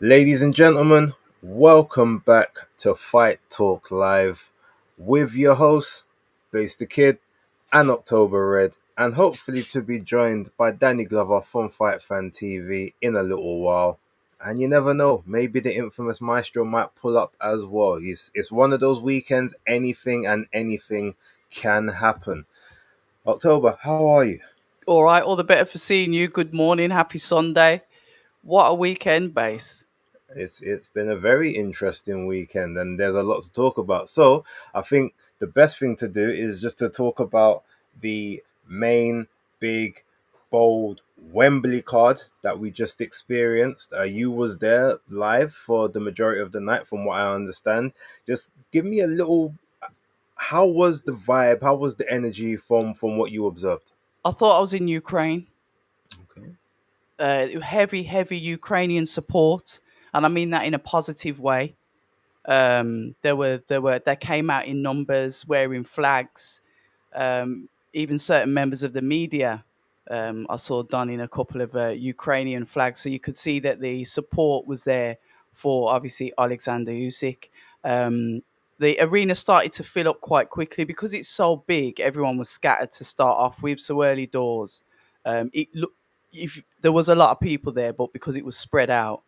Ladies and gentlemen, welcome back to Fight Talk Live with your hosts, Base the Kid and October Red, and hopefully to be joined by Danny Glover from Fight Fan TV in a little while. And you never know, maybe the infamous Maestro might pull up as well. It's one of those weekends, anything and anything can happen. October, how are you? All right, all the better for seeing you. Good morning, happy Sunday. What a weekend, base. It's been a very interesting weekend, and there's a lot to talk about. So I think the best thing to do is just to talk about the main, big, bold Wembley card that we just experienced. You was there live for the majority of the night, from what I understand. Just give me a little. How was the vibe? How was the energy from what you observed? I thought I was in Ukraine. Okay. Heavy Ukrainian support, and I mean that in a positive way. They came out in numbers, wearing flags. Even certain members of the media, I saw donning a couple of Ukrainian flags, so you could see that the support was there for obviously Alexander Usyk. Um, the arena started to fill up quite quickly because it's so big. Everyone was scattered to start off with, so early doors. It looked if there was a lot of people there, but because it was spread out,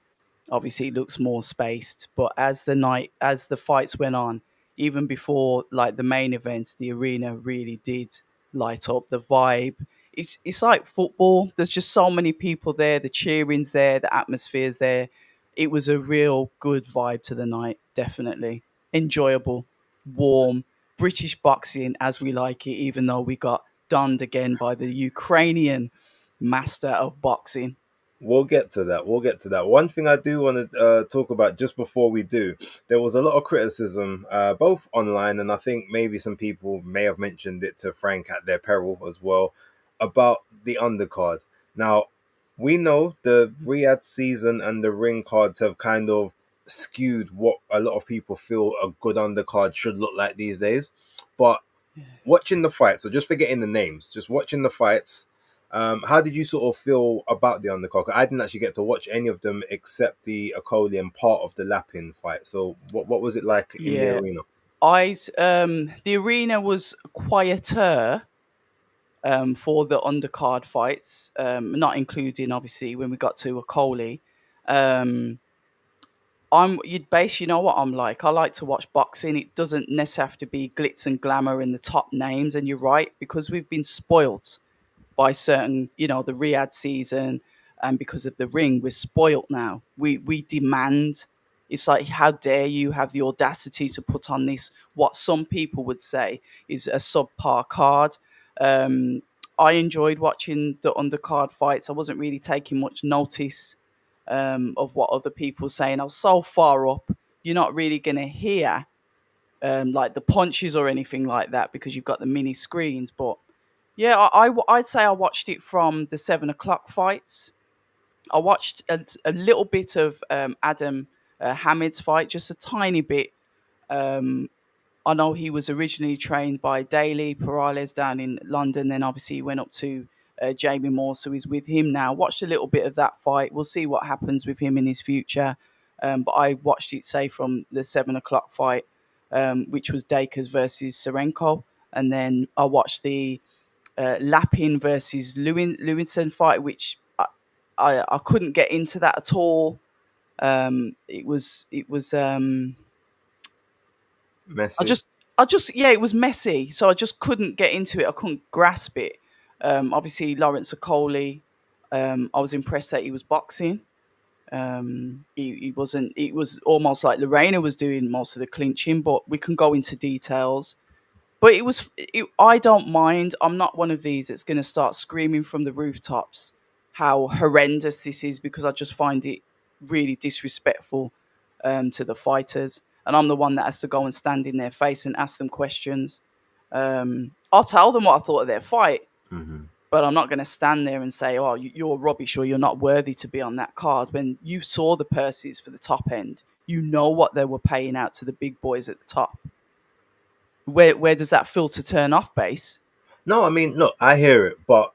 obviously it looks more spaced. But as the fights went on, even before like the main events, the arena really did light up. The vibe, it's like football. There's just so many people there. The cheering's there, the atmosphere's there. It was a real good vibe to the night. Definitely enjoyable, warm, British boxing as we like it. Even though we got donned again by the Ukrainian master of boxing. We'll get to that. We'll get to that. One thing I do want to talk about just before we do, there was a lot of criticism, both online and I think maybe some people may have mentioned it to Frank at their peril as well, about the undercard. Now, we know the Riyadh season and the ring cards have kind of skewed what a lot of people feel a good undercard should look like these days. But watching the fights, so just forgetting the names, just watching the fights, how did you sort of feel about the undercard? 'Cause I didn't actually get to watch any of them except the Akoli and part of the Lapin fight. So what was it like in the Yeah, arena? the arena was quieter for the undercard fights, not including obviously when we got to Akoli. Um, you'd base, you know what I'm like. I like to watch boxing. It doesn't necessarily have to be glitz and glamour and the top names. And you're right, because we've been spoilt by certain, the Riyadh season, and because of the ring, we're spoilt now. We demand. It's like, how dare you have the audacity to put on this? What some people would say is a subpar card. Um, I enjoyed watching the undercard fights. I wasn't really taking much notice of what other people were saying. I was so far up, you're not really going to hear like the punches or anything like that because you've got the mini screens. But yeah, I'd say I watched it from the 7 o'clock fights. I watched a little bit of Adam Hamid's fight, just a tiny bit. Um, I know he was originally trained by Daly Perales down in London. Then obviously he went up to Jamie Moore, so he's with him now. Watched a little bit of that fight. We'll see what happens with him in his future. But I watched it, say, from the 7 o'clock fight, which was Dakers versus Serenko. And then I watched the Lapin versus Lewinson fight, which I couldn't get into that at all. It was I Messi. just I just yeah, it was messy, so I just couldn't get into it. I couldn't grasp it. Obviously Lawrence Okoli, I was impressed that he was boxing. He wasn't. It was almost like Lorena was doing most of the clinching, but we can go into details. But I don't mind. I'm not one of these that's going to start screaming from the rooftops how horrendous this is, because I just find it really disrespectful to the fighters. And I'm the one that has to go and stand in their face and ask them questions. I'll tell them what I thought of their fight, Hmm. but I'm not going to stand there and say, "Oh, you're rubbish," or "You're not worthy to be on that card." When you saw the purses for the top end, you know what they were paying out to the big boys at the top. Where does that filter turn off, base? No, I mean, look, I hear it, but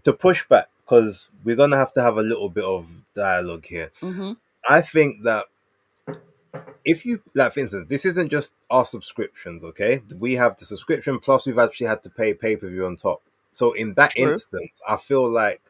to push back, because we're gonna have to have a little bit of dialogue here. Mm-hmm. I think that if you like, for instance, this isn't just our subscriptions, okay? We have the subscription plus we've actually had to pay pay-per-view on top. So in that True. instance, I feel like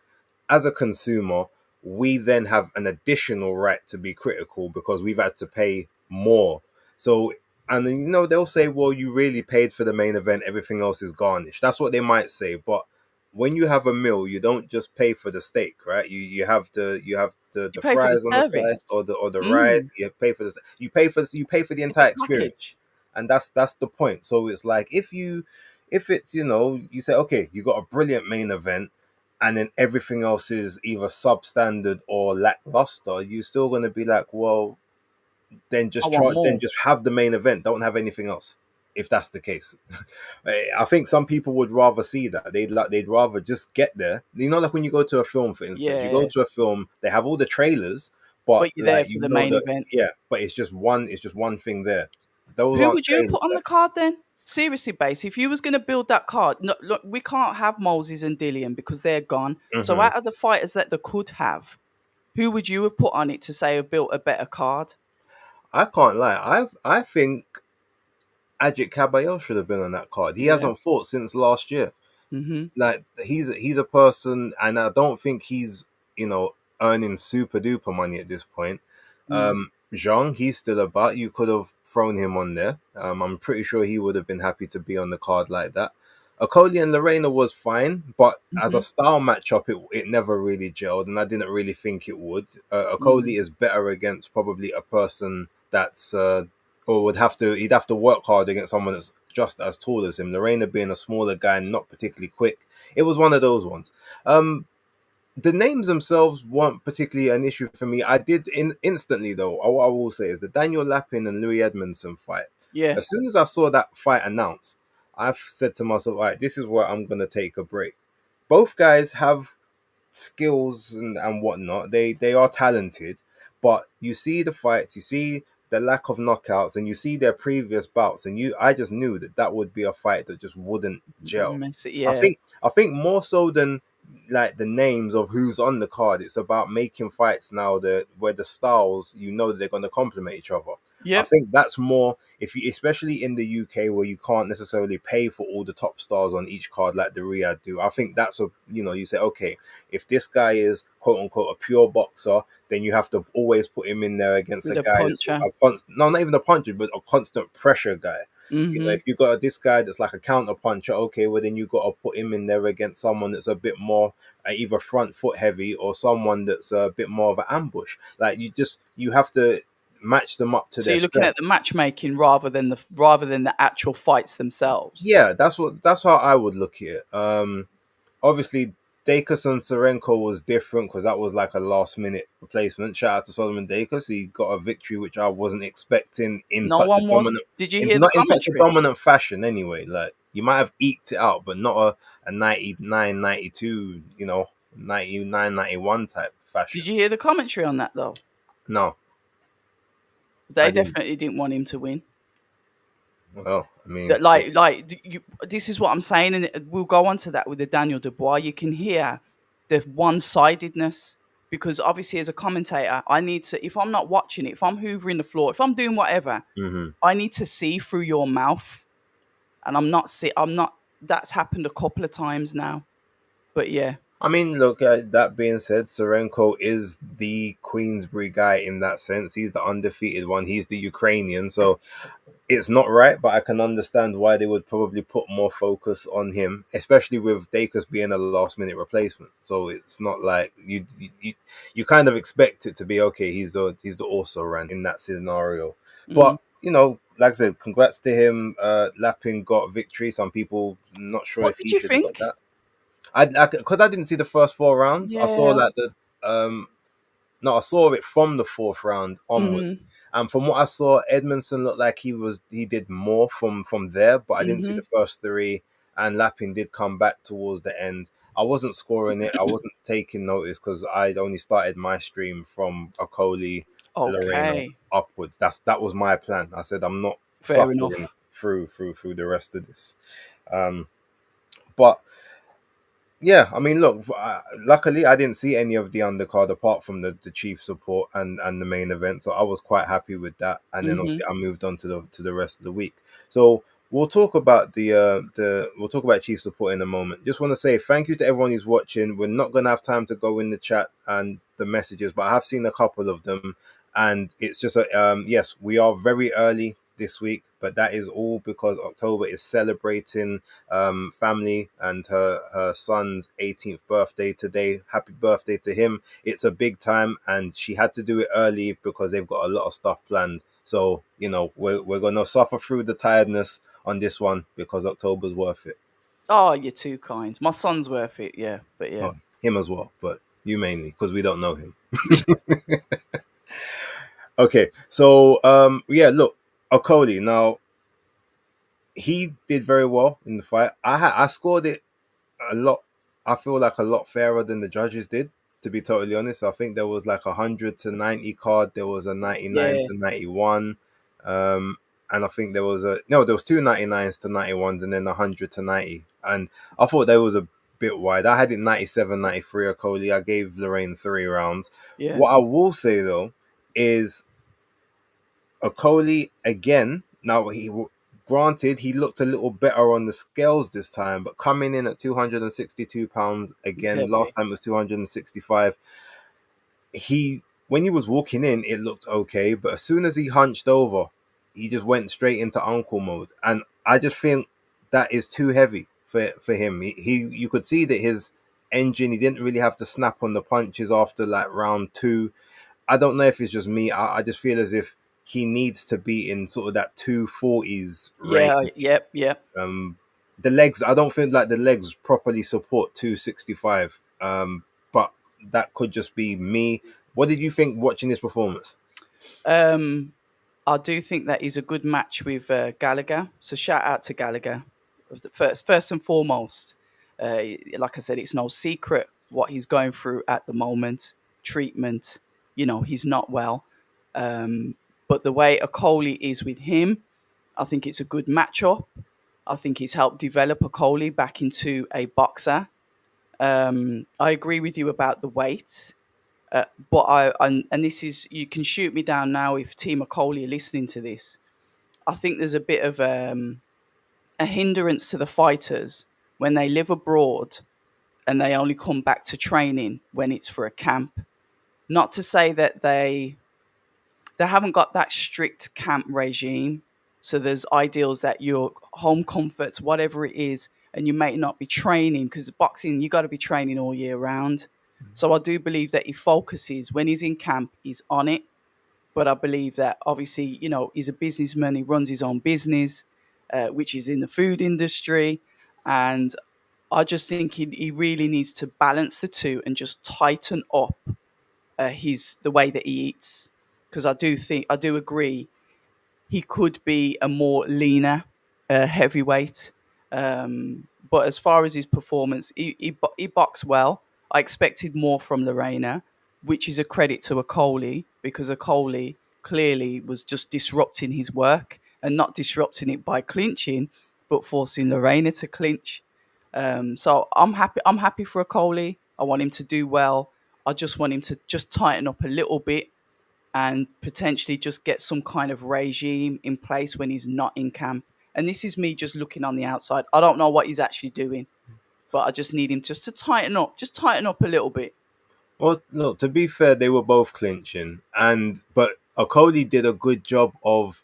as a consumer, we then have an additional right to be critical because we've had to pay more. So, and then, they'll say, well, you really paid for the main event, everything else is garnished. That's what they might say. But when you have a meal, you don't just pay for the steak, right? You have the You pay for the fries on the side service. or the Mm, rice. You pay for the it's a entire package. experience, and that's the point. So it's like if it's you say, okay, you got a brilliant main event, and then everything else is either substandard or lackluster, you're still going to be like, well, then I just want try, then more. just have the main event. Don't have anything else. If that's the case, I think some people would rather see that. They'd rather just get there. Like when you go to a film, for instance, you go Yeah, to a film, they have all the trailers, but but you're there like for the main that, event. yeah, but it's just one thing there. Those Who aren't would you trailers. put on the That's card then? Seriously, base. If you was going to build that card, no, look, we can't have Moses and Dillian because they're gone. So Mhm. out of the fighters that they could have, who would you have put on it to say have built a better card? I can't lie. I think Ajit Caballero should have been on that card. He Yeah. hasn't fought since last year. Mhm. Like he's a person, and I don't think he's earning super duper money at this point. Mm. Zhang, he's still about. You could have thrown him on there. I'm pretty sure he would have been happy to be on the card like that. Okoli and Lorena was fine, but as a Mhm. style matchup, it never really gelled, and I didn't really think it would. Mm. Okoli is better against probably a person that's or he'd have to work hard against someone that's just as tall as him. Lorena being a smaller guy and not particularly quick, it was one of those ones. The names themselves weren't particularly an issue for me. I did instantly though. What I will say is the Daniel Lapin and Louis Edmondson fight. Yeah. As soon as I saw that fight announced, I've said to myself, "All right, this is where I'm gonna take a break." Both guys have skills and whatnot. They are talented, but you see the fights, you see the lack of knockouts, and you see their previous bouts, and I just knew that would be a fight that just wouldn't gel. Mess it. I Yeah. think I think more so than like the names of who's on the card, it's about making fights now that where the styles they're going to complement each other. I Yep. think that's more if you, especially in the UK where you can't necessarily pay for all the top stars on each card like the Riyadh do. I think that's you say, okay, if this guy is quote unquote a pure boxer, then you have to always put him in there against a With a guy that's puncher. no, not even a puncher, but a constant pressure guy. Mhm. If you got this guy that's like a counter puncher, okay, well then you got to put him in there against someone that's a bit more either front foot heavy or someone that's a bit more of an ambush. Like you have to match them up to So their you're looking strength. at the matchmaking rather than the actual fights themselves. Yeah, that's how I would look at it. Obviously, Dacus and Serenko was different because that was like a last minute replacement. Shout out to Solomon Dacus. He got a victory which I wasn't expecting in No such a one was. dominant, Did you hear the not in such a commentary? dominant fashion anyway. Like you might have eked it out, but not a 99, 92, 99, 91 type fashion. Did you hear the commentary on that though? No, I They didn't. definitely didn't want him to win. Well, I mean, That like you. This is what I'm saying, and we'll go on to that with the Daniel Dubois. You can hear the one-sidedness because obviously, as a commentator, I need to. If I'm not watching it, if I'm hoovering the floor, if I'm doing whatever, mhm. I need to see through your mouth, and I'm not. See, I'm not. That's happened a couple of times now. But yeah, I mean, look, that being said, Serenko is the Queensbury guy in that sense. He's the undefeated one. He's the Ukrainian. So it's not right, but I can understand why they would probably put more focus on him, especially with Dacus being a last minute replacement. So it's not like you kind of expect it to be okay. He's the also ran in that scenario, mm. but like I said, congrats to him. Lapin got victory. Some people not sure What if did he you should have got think? that. Because I didn't see the first four rounds. I saw Yeah. like the no, I saw it from the fourth round onwards. Mm. And from what I saw, Edmondson looked like he did more from there, but I didn't see the Mhm. first three. And Lapin did come back towards the end. I wasn't scoring it. I wasn't taking notice because I'd only started my stream from Okoli, Lorena Okay. upwards. That was my plan. I said I'm not Fair suffering enough. through the rest of this. Um, but Yeah, I mean, look. Luckily, I didn't see any of the undercard apart from the chief support and the main event, so I was quite happy with that. And then Hmm. obviously, I moved on to the rest of the week. So we'll talk about we'll talk about chief support in a moment. Just want to say thank you to everyone who's watching. We're not gonna have time to go in the chat and the messages, but I have seen a couple of them, and it's just a yes, we are very early this week, but that is all because October is celebrating family and her son's 18th birthday today. Happy birthday to him. It's a big time, and she had to do it early because they've got a lot of stuff planned. So we're gonna suffer through the tiredness on this one because October's worth it. Oh, you're too kind. My son's worth it, yeah. But yeah. Well, him as well, but you mainly because we don't know him. Okay, so yeah, look, Okoli. Now he did very well in the fight. I scored it a lot. I feel like a lot fairer than the judges did. To be totally honest, I think there was like 100-90 card. There was a 99 Yeah, to 91, and I think there was a no. There was two 99s to 91s, and then 100 to 90. And I thought that was a bit wide. I had it 97, 93 Okoli. I gave Lorraine 3 rounds. yeah, What I will say though is Okoli again. Now granted he looked a little better on the scales this time, but coming in at 262 pounds he's again. Last heavy. time it was 265. He when he was walking in, it looked okay, but as soon as he hunched over, he just went straight into uncle mode, and I just think that is too heavy for him. He you could see that his engine. He didn't really have to snap on the punches after like round two. I don't know if it's just me. I just feel as if he needs to be in sort of that 240s Yeah, range. yep, yep. Um, the legs, I don't feel like the legs properly support 265. But that could just be me. What did you think watching this performance? Um, I do think that is a good match with Gallagher. So shout out to Gallagher. First and foremost, like I said, it's no secret what he's going through at the moment. Treatment, he's not well. Um, but the way Okoli is with him, I think it's a good matchup. I think he's helped develop Okoli back into a boxer. I agree with you about the weight. But and this is, you can shoot me down now if Team Coley are listening to this. I think there's a bit of a hindrance to the fighters when they live abroad and they only come back to training when it's for a camp. Not to say that they haven't got that strict camp regime. So there's ideals that your home comforts, whatever it is, and you may not be training because boxing, you got to be training all year round. So I do believe that he focuses when he's in camp, he's on it. But I believe that obviously, he's a businessman. He runs his own business, which is in the food industry, and I just think he really needs to balance the two and just tighten up his the way that he eats, because I do agree he could be a more leaner heavyweight. But as far as his performance, he boxed well. I expected more from Lorena, which is a credit to Okoli, because Okoli clearly was just disrupting his work and not disrupting it by clinching, but forcing Lorena to clinch. So I'm happy. I'm happy for Okoli. I want him to do well. I just want him to just tighten up a little bit and potentially just get some kind of regime in place when he's not in camp. And this is me just looking on the outside. I don't know what he's actually doing, but I just need him just to just tighten up a little bit. Well, look, to be fair, they were both clinching, but Okoli did a good job of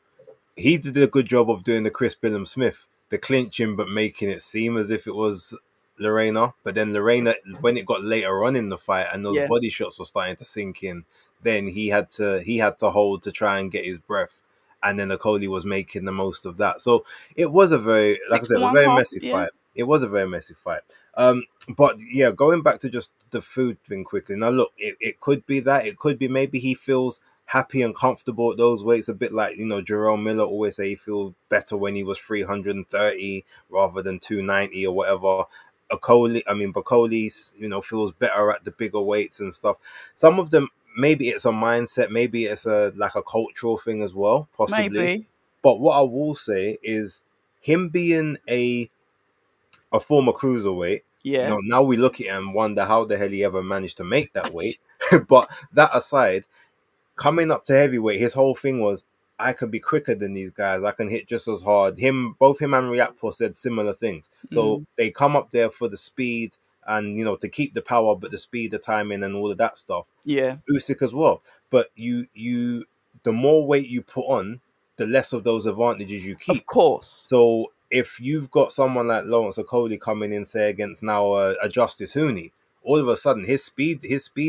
doing the Chris Billum Smith, the clinching, but making it seem as if it was Lorena. But then Lorena, when it got later on in the fight and those Yeah, body shots were starting to sink in, then he had to hold to try and get his breath. And then Okoli was making the most of that. So it was a very, like I six to said, a one very half. messy Yeah, fight. It was a very messy fight. But yeah, going back to just the food thing quickly. Now, look, it could be that. It could be maybe he feels happy and comfortable at those weights. A bit like, Jerome Miller always say he feels better when he was 330 rather than 290 or whatever. Bacoli's, feels better at the bigger weights and stuff. Some of them, maybe it's a mindset, maybe it's a like a cultural thing as well, possibly. maybe. But what I will say is him being a former cruiserweight, Yeah. Now we look at him and wonder how the hell he ever managed to make that weight. But that aside, coming up to heavyweight, his whole thing was, I can be quicker than these guys. I can hit just as hard. Both him and Riakpo said similar things. So Mm. they come up there for the speed and to keep the power, but the speed, the timing, and all of that stuff. Yeah. Usyk as well. But the more weight you put on, the less of those advantages you Of keep. course. So if you've got someone like Lawrence Okoli coming in, say against now a Justice Hooney, all of a sudden his speed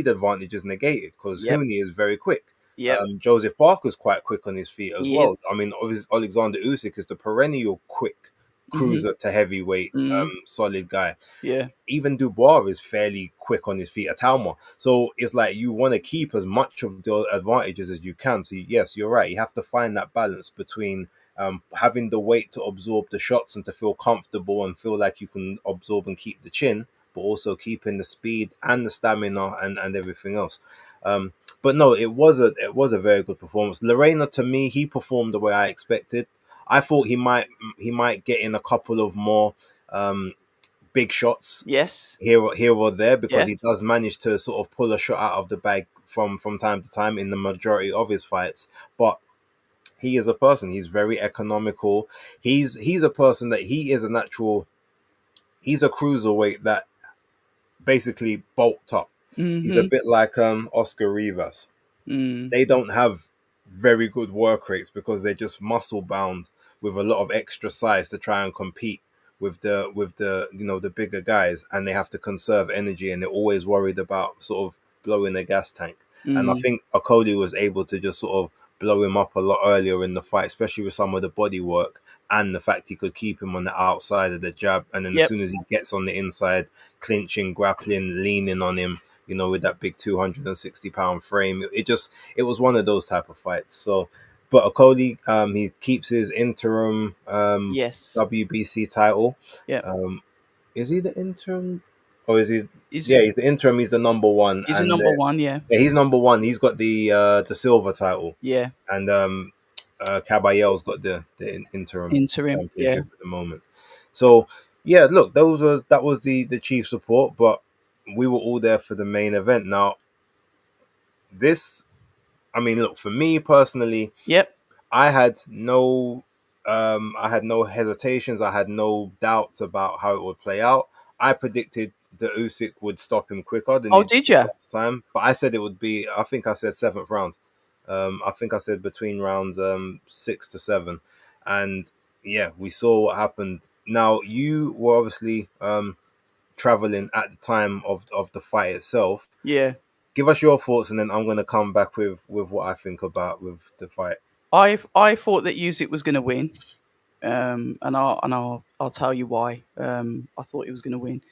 advantage is negated because Yep. Hooney is very quick. Yep. Joseph Parker's quite quick on his feet as He well. is. I mean, obviously Alexander Usyk is the perennial quick Mhm. cruiser to heavyweight, Mm. solid guy. Yeah. Even Dubois is fairly quick on his feet at Talma. So it's like you want to keep as much of the advantages as you can. So yes, you're right. You have to find that balance between having the weight to absorb the shots and to feel comfortable and feel like you can absorb and keep the chin, but also keeping the speed and the stamina and everything else. But no, it was a very good performance. Lorena, to me, he performed the way I expected. I thought he might get in a couple of more um, big shots Yes. here or there because he Yes. does manage to sort of pull a shot out of the bag from time to time in the majority of his fights. But he is a person. He's very economical. He's a person that he is a natural. He's a cruiserweight that basically bulked up. He's a Mhm. bit like Oscar Rivas. Mm. They don't have very good work rates because they're just muscle bound with a lot of extra size to try and compete with the the bigger guys, and they have to conserve energy and they're always worried about sort of blowing the gas tank. And I Mm. think Okoli was able to just sort of blow him up a lot earlier in the fight, especially with some of the body work and the fact he could keep him on the outside of the jab, and then as Yep. soon as he gets on the inside, clinching, grappling, leaning on him, with that big 260-pound frame. It was one of those type of fights. So, but Okoli, he keeps his interim Yes. WBC title. Yep. Um, is he the interim, or is he? He's Yeah, he's the interim. He's the number one, he's a and number one. Yeah. yeah, he's number one. He's got the silver title, Yeah. and Caballero's got the interim Interim. Yeah. championship at the moment. So yeah, look, that was the chief support, but we were all there for the main event. Now this, I mean, look, for me personally, Yep. I had no hesitations. I had no doubts about how it would play out. I predicted that Usyk would stop him quicker than Oh, he did did you? last time, but I said it would be. I think I said seventh round. I think I said between rounds 6 to 7, and yeah, we saw what happened. Now you were obviously traveling at the time of the fight itself. Yeah. Give us your thoughts, and then I'm going to come back with what I think about with the fight. I thought that Usyk was going to win. And I'll tell you why. I thought he was going to win.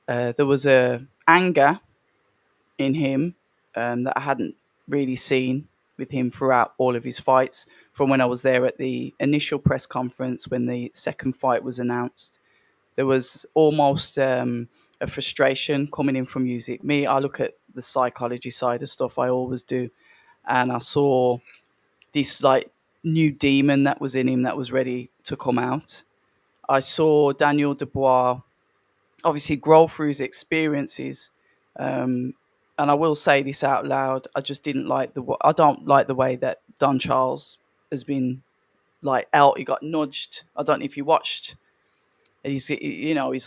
There was a anger in him that I hadn't really seen with him throughout all of his fights. From when I was there at the initial press conference when the second fight was announced, there was almost a frustration coming in from Usyk. Me, I look at the psychology side of stuff. I always do, and I saw this like new demon that was in him that was ready to come out. I saw Daniel Dubois obviously grow through his experiences. Um, and I will say this out loud: I just didn't like I don't like the way that Don Charles has been like out. He got nudged. I don't know if you watched. He's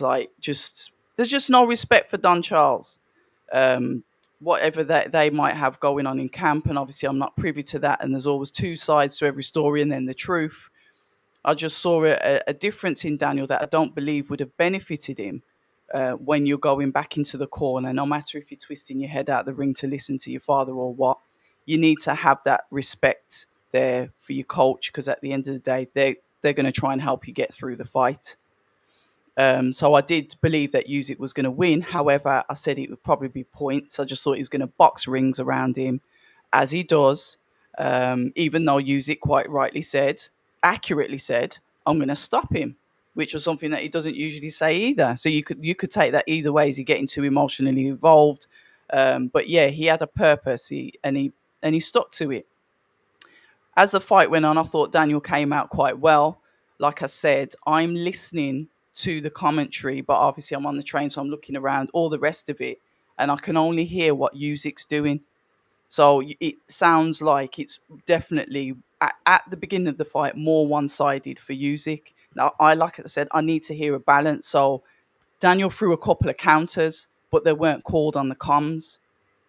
like just there's just no respect for Don Charles. Um, Whatever that they might have going on in camp, and obviously I'm not privy to that. And there's always two sides to every story, and then the truth. I just saw a difference in Daniel that I don't believe would have benefited him when you're going back into the corner. No matter if you're twisting your head out the ring to listen to your father or what, you need to have that respect there for your coach because at the end of the day, they're going to try and help you get through the fight. So I did believe that Usyk was going to win. However, I said it would probably be points. I just thought he was going to box rings around him, as he does. Even though Usyk quite rightly said, accurately said, "I'm going to stop him," which was something that he doesn't usually say either. So you could take that either way. Is he getting too emotionally involved? But yeah, he had a purpose. He stuck to it. As the fight went on, I thought Daniel came out quite well. Like I said, I'm listening to the commentary, but obviously I'm on the train, so I'm looking around all the rest of it, and I can only hear what Usyk's doing. So it sounds like it's definitely at the beginning of the fight more one-sided for Usyk. Now, like I said, I need to hear a balance. So Daniel threw a couple of counters, but they weren't called on the comms.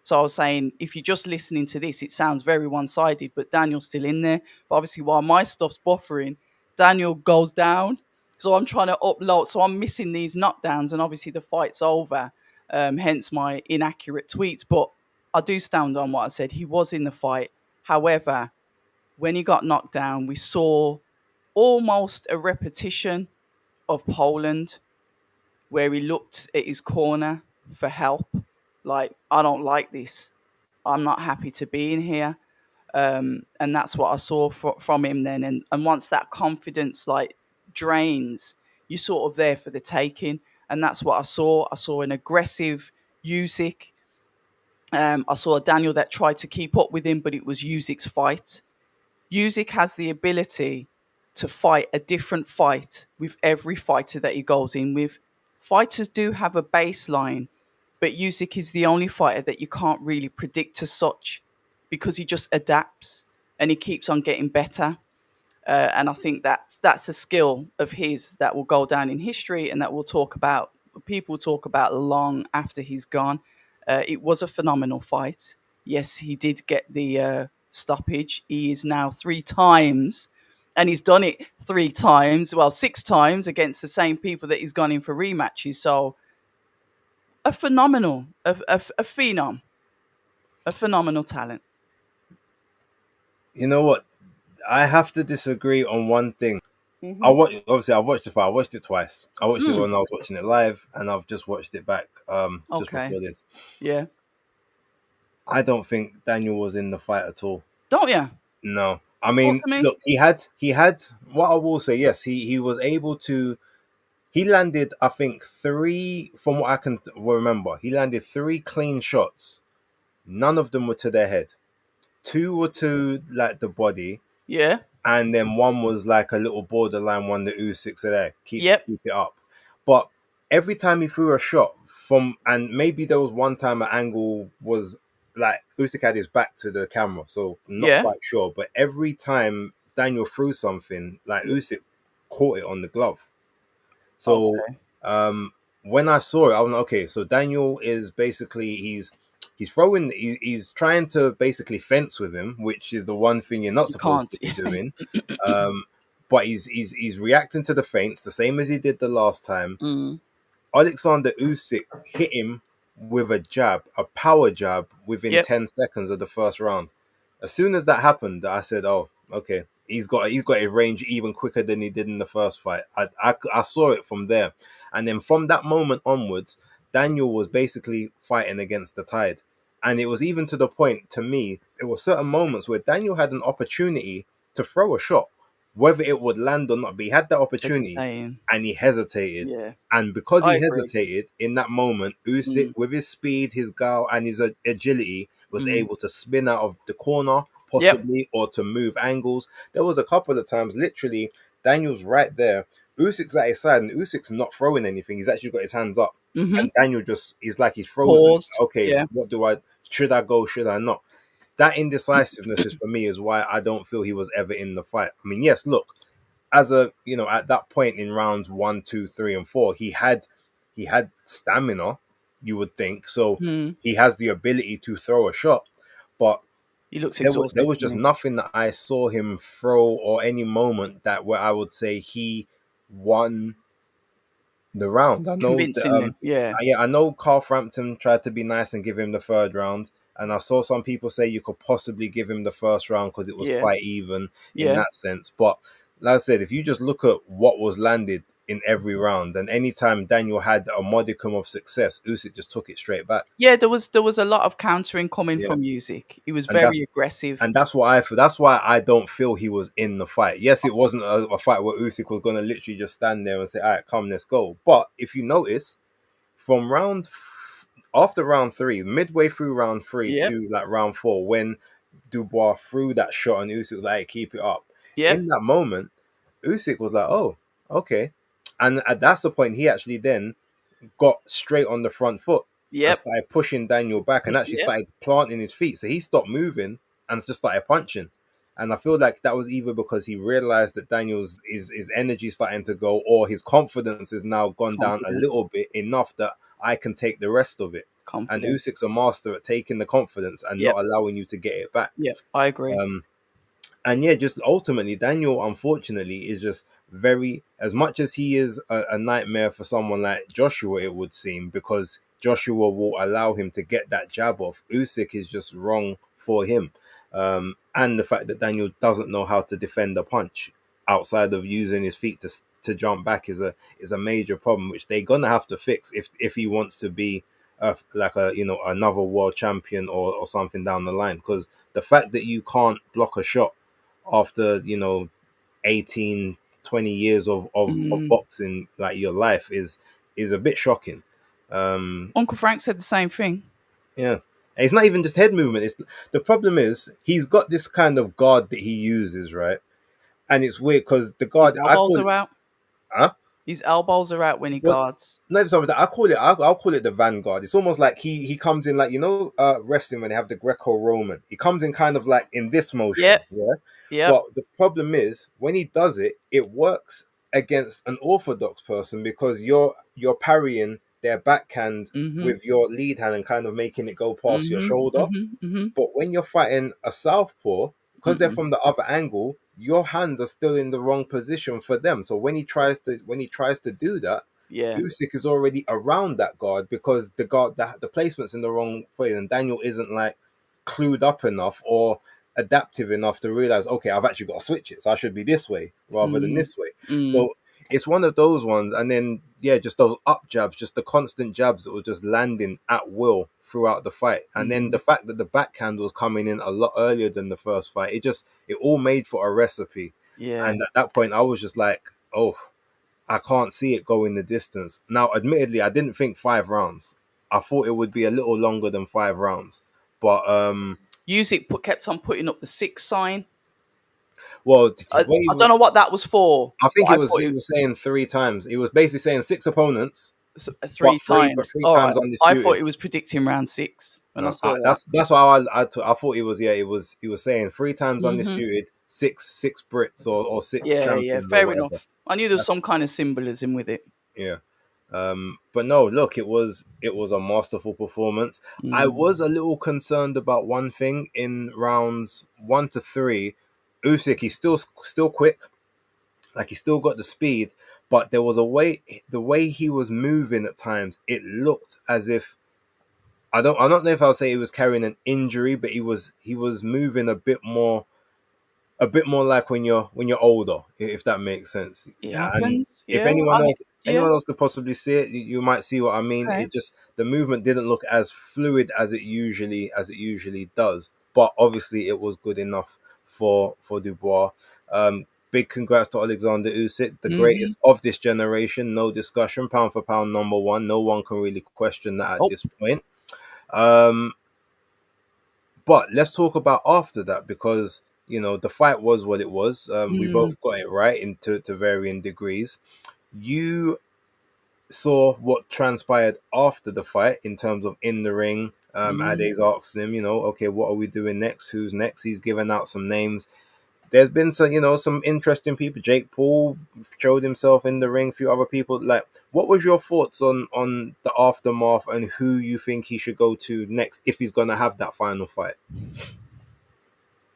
So I was saying, if you're just listening to this, it sounds very one-sided, but Daniel's still in there. But obviously, while my stuff's buffering, Daniel goes down. So I'm trying to upload. So I'm missing these knockdowns, and obviously the fight's over. Hence my inaccurate tweets. But I do stand on what I said. He was in the fight. However, when he got knocked down, we saw almost a repetition of Poland, where he looked at his corner for help. Like, I don't like this. I'm not happy to be in here. And that's what I saw from him then. And once that confidence like drains, you're sort of there for the taking. And that's what I saw. I saw an aggressive Usyk. I saw a Daniel that tried to keep up with him, but it was Usyk's fight. Usyk has the ability to fight a different fight with every fighter that he goes in with. Fighters do have a baseline, but Usyk is the only fighter that you can't really predict as such because he just adapts and he keeps on getting better. And I think that's a skill of his that will go down in history and that people talk about long after he's gone. It was a phenomenal fight. Yes, he did get the stoppage. He is now 3 times, and he's done it 3 times, well, 6 times against the same people that he's gone in for rematches. So a phenom, a phenomenal talent. You know what? I have to disagree on one thing. Mm-hmm. Obviously I watched the fight. I watched it twice. I watched it Mm, when I was watching it live, and I've just watched it back just okay. before this. Yeah. I don't think Daniel was in the fight at all. Don't you? No. I Talk mean, to me. look, he had what I will say, yes, he was able to. He landed, I think, three, from what I can remember, he landed three clean shots. None of them were to their head. Two were to like the body, Yeah. and then one was like a little borderline one. The Usyk said, "There, Yep. keep it up." But every time he threw a shot from, and maybe there was one time an angle was like Usyk had his back to the camera, so I'm not Yeah. quite sure. But every time Daniel threw something, like Usyk caught it on the glove. So Okay. um, when I saw it, I was like, okay. So Daniel is basically he's throwing, he's trying to basically fence with him, which is the one thing you're not You supposed can't. to be doing. Um, but he's reacting to the feints the same as he did the last time. Mm. Alexander Usyk hit him with a jab, a power jab, within Yep. 10 seconds of the first round. As soon as that happened, I said, "Oh, okay, he's got a range even quicker than he did in the first fight." I saw it from there, and then from that moment onwards, Daniel was basically fighting against the tide, and it was even to the point, to me, there were certain moments where Daniel had an opportunity to throw a shot, whether it would land or not. But he had that opportunity, Hesitating. and he hesitated. Yeah. And because I he agree. hesitated in that moment, Usyk, Mm. with his speed, his guile, and his agility, was Mm. able to spin out of the corner, Yep. possibly, or to move angles. There was a couple of times, literally, Daniel's right there. Usyk's at his side, and Usyk's not throwing anything. He's actually got his hands up. Mm-hmm. And Daniel just, he's like he's frozen. Paused. Okay, Yeah. should I go, should I not? That indecisiveness is for me is why I don't feel he was ever in the fight. I mean, yes, look, as a at that point in rounds 1, 2, 3, and 4, he had stamina, you would think. So Mm. he has the ability to throw a shot, but He looks there exhausted, was doesn't just he? nothing that I saw him throw, or any moment that where I would say he won the round. I know that, Convincingly. Yeah. yeah, I know Carl Frampton tried to be nice and give him the third round, and I saw some people say you could possibly give him the first round because it was Yeah. quite even in Yeah. that sense. But like I said, if you just look at what was landed in every round, and anytime Daniel had a modicum of success, Usyk just took it straight back. Yeah. There was a lot of countering coming Yeah, from music. He was and very aggressive. that's what I feel. That's why I don't feel he was in the fight. Yes, it wasn't a fight where Usyk was going to literally just stand there and say, "All right, come, let's go." But if you notice, from after round three, midway through round three Yep. to like round four, when Dubois threw that shot and Usyk was like, "Keep it up." Yep. In that moment, Usyk was like, "Oh, okay." And that's the point. He actually then got straight on the front foot and Yep. started pushing Daniel back and actually Yep. started planting his feet. So he stopped moving and just started punching. And I feel like that was either because he realized that Daniel's his energy starting to go, or his confidence has now gone down a little Confidence. bit enough that I can take the rest of it. And Confidence. Usyk's a master at taking the confidence and Yep. not allowing you to get it back. Yep. I agree. Um, and yeah, just ultimately, Daniel, unfortunately, is just very, as much as he is a nightmare for someone like Joshua, it would seem, because Joshua will allow him to get that jab off. Usyk is just wrong for him. And the fact that Daniel doesn't know how to defend a punch outside of using his feet to jump back is a major problem, which they're gonna have to fix if he wants to be like a another world champion or something down the line. Because the fact that you can't block a shot after 18, 20 years of Mm. boxing, like your life, is a bit shocking. um Uncle Frank said the same thing. yeah, and it's not even just head movement. It's the problem is he's got this kind of guard that he uses, right? And it's weird because the His guard, I elbows call it, are out. huh? His elbows are out when he Well, guards. no, it's something that I'll call it the vanguard. It's almost like he comes in like wrestling when they have the Greco-Roman. He comes in kind of like in this motion, Yep. yeah. Yep. But the problem is when he does it, it works against an orthodox person because you're parrying their backhand Mhm. with your lead hand and kind of making it go past your Mhm. shoulder. Mhm. Mhm. But when you're fighting a southpaw, because they're Mm-mm. from the other angle, your hands are still in the wrong position for them. So when he tries to do that, Yeah. Usyk is already around that guard because the placement's in the wrong way, and Daniel isn't like clued up enough or adaptive enough to realize, okay, I've actually got to switch it, so I should be this way rather than Mm. this way. Mm. So it's one of those ones, and then yeah, just those up jabs, just the constant jabs that were just landing at will throughout the fight, and then Mm. the fact that the backhand was coming in a lot earlier than the first fight, it all made for a recipe. Yeah. And at that point, I was just like, oh, I can't see it going the distance. Now, admittedly, I didn't think 5 rounds. I thought it would be a little longer than 5 rounds, but Usyk kept on putting up the 6 sign. well, what he I was, don't know what that was for, I but think I it was thought he it was saying 3 times. He was basically saying 6 opponents, three but times. three All right. times I thought undisputed. it was predicting round 6 when I No, saw that. that's how I thought it was. Yeah, he was saying 3 times Mhm. undisputed, six Brits or six Yeah. Yeah. champions or Fair whatever. enough. I knew there was That's some kind of symbolism with it. yeah. But no, look, it was a masterful performance. I Mm. was a little concerned about one thing in rounds 1 to 3. Usyk, he's still quick, like he still got the speed, but there was the way he was moving at times. It looked as if I don't know if I'll say he was carrying an injury, but he was moving a bit more like when you're older, if that makes sense. It And happens. if Yeah. I mean, yeah. anyone else could possibly see it, you might see what I mean. Okay. It just the movement didn't look as fluid as it usually does, but obviously it was good enough for Dubois. Big congrats to Alexander Usyk, the Mhm. greatest of this generation, no discussion, pound for pound number one. No one can really question that at Oh. this point. Um, but let's talk about after that because the fight was what it was. We Mm. both got it right to varying degrees. You saw what transpired after the fight in terms of in the ring. Mm. Ade's asking him, okay, what are we doing next? Who's next? He's given out some names. There's been some interesting people. Jake Paul showed himself in the ring. A few other people. Like, what was your thoughts on the aftermath and who you think he should go to next if he's gonna have that final fight?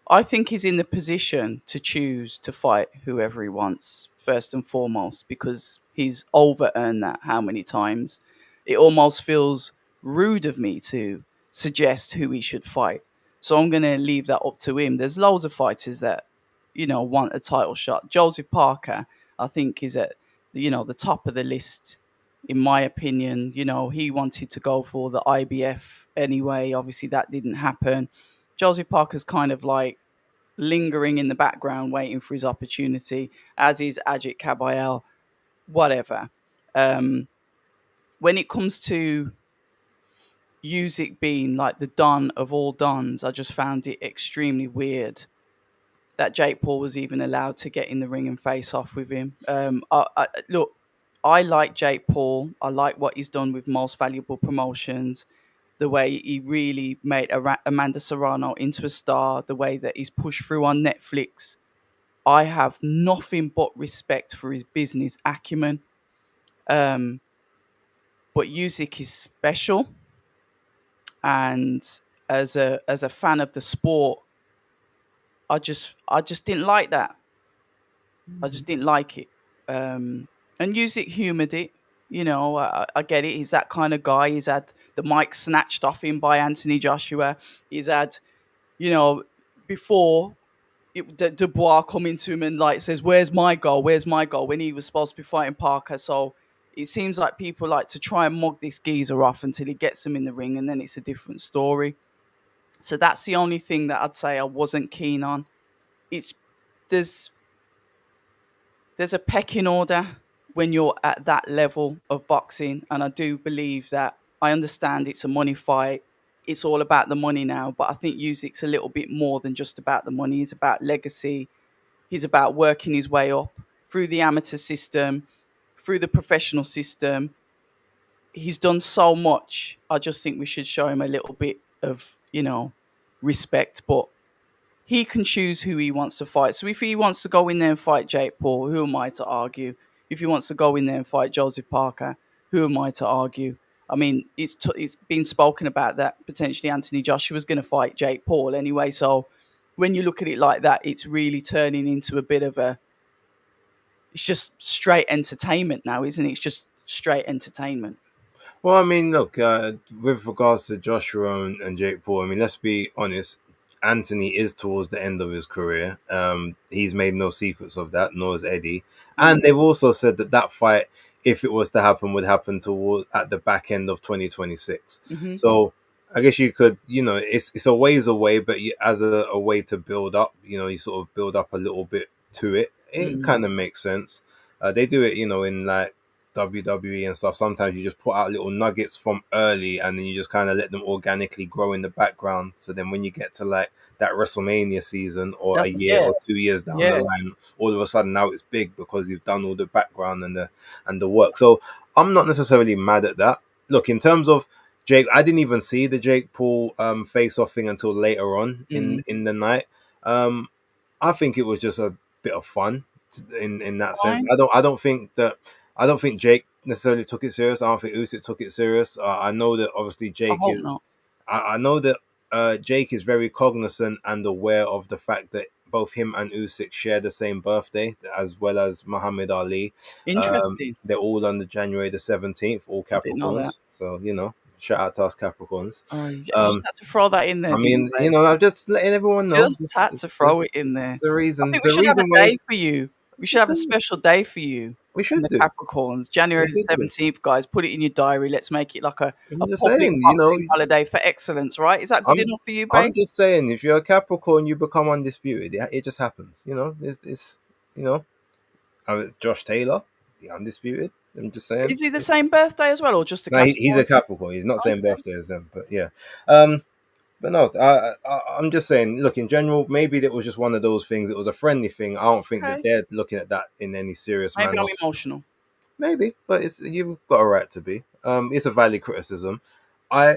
I think he's in the position to choose to fight whoever he wants, first and foremost, because he's over earned that how many times. It almost feels rude of me to suggest who he should fight. So I'm going to leave that up to him. There's loads of fighters that, want a title shot. Joseph Parker, I think, is at, the top of the list, in my opinion. He wanted to go for the IBF anyway. Obviously, that didn't happen. Joseph Parker's kind of like lingering in the background, waiting for his opportunity, as is Ajit Kabayel, whatever. Um, when it comes to Usyk being like the Don of all Dons, I just found it extremely weird that Jake Paul was even allowed to get in the ring and face off with him. Look, I like Jake Paul. I like what he's done with Most Valuable Promotions, the way he really made Amanda Serrano into a star, the way that he's pushed through on Netflix. I have nothing but respect for his business acumen. Um, but Usyk is special, and as a fan of the sport, I just didn't like that. I just didn't like it. And Usyk humoured it. I get it. He's that kind of guy. He's had the mic snatched off him by Anthony Joshua. He's had, you know, before Dubois coming to him and like says, "Where's my goal? Where's my goal?" when he was supposed to be fighting Parker. So it seems like people like to try and mug this geezer off until he gets him in the ring, and then it's a different story. So that's the only thing that I'd say I wasn't keen on. It's there's there's a pecking order when you're at that level of boxing, and I do believe that I understand it's a money fight. It's all about the money now, but I think Usyk's a little bit more than just about the money. He's about legacy. He's about working his way up through the amateur system, through the professional system. He's done so much. I just think we should show him a little bit of, respect. But he can choose who he wants to fight. So if he wants to go in there and fight Jake Paul, who am I to argue? If he wants to go in there and fight Joseph Parker, who am I to argue? I mean, it's been spoken about that potentially Anthony Joshua was going to fight Jake Paul anyway. So when you look at it like that, it's really turning into a bit of it's just straight entertainment now, isn't it? It's just straight entertainment. Well, I mean, look, with regards to Joshua and Jake Paul, I mean, let's be honest. Anthony is towards the end of his career. He's made no secrets of that, nor has Eddie. And they've also said that that fight, if it was to happen, would happen toward at the back end of 2026. Mm-hmm. So I guess you could, it's a ways away, but as a way to build up, you sort of build up a little bit to it. It kind of makes sense. They do it, in like WWE and stuff. Sometimes you just put out little nuggets from early and then you just kind of let them organically grow in the background. So then when you get to like that WrestleMania season or a year or 2 years down the line, all of a sudden now it's big because you've done all the background and the work. So I'm not necessarily mad at that. Look, in terms of Jake, I didn't even see the Jake Paul face off thing until later on in the night. I think it was just a bit of fun in that sense. I don't think Jake necessarily took it serious. I don't think Usyk took it serious. I know that obviously I hope not. I know that Jake is very cognizant and aware of the fact that both him and Usyk share the same birthday, as well as Muhammad Ali. Interesting. They're all on the January the 17th, all I didn't know that. Capricorns. So shout out to us Capricorns. Oh, you just had to throw that in there. I mean, I'm just letting everyone know. Just had to throw it in there. It's the reason. I think we should have a day for you. We should have a special day for you. We should do. Capricorns, January the 17th, guys. Put it in your diary. Let's make it like a public boxing holiday for excellence, right? Is that good enough for you, babe? I'm just saying, if you're a Capricorn, you become undisputed. It just happens. It's Josh Taylor, the undisputed. I'm just saying. Is he the same birthday as well, or just a Capricorn? No, he's a Capricorn. He's not the same birthday as them, but yeah. But no, I'm just saying, look, in general, maybe it was just one of those things. It was a friendly thing. I don't think that they're looking at that in any serious manner. Maybe I'm emotional. Maybe, but you've got a right to be. It's a valid criticism.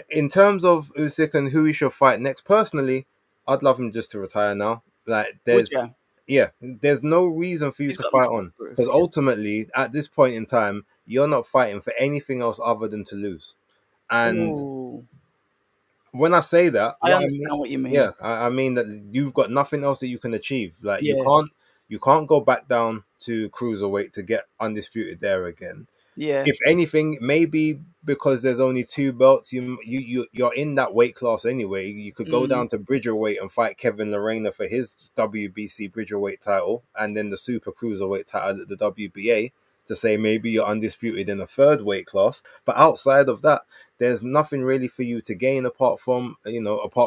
In terms of Usyk and who he should fight next, personally, I'd love him just to retire now. Like, there's no reason for you to fight on, because ultimately, at this point in time, you're not fighting for anything else other than to lose. And when I say that, I understand what you mean. Yeah, I mean that you've got nothing else that you can achieve. Like you can't go back down to cruiserweight to get undisputed there again. Yeah. If anything, maybe because there's only 2 belts, you're in that weight class anyway. You could go down to Bridgerweight and fight Kevin Lorena for his WBC Bridgerweight title, and then the Super Cruiserweight title at the WBA, to say maybe you're undisputed in a 3rd weight class. But outside of that, there's nothing really for you to gain apart from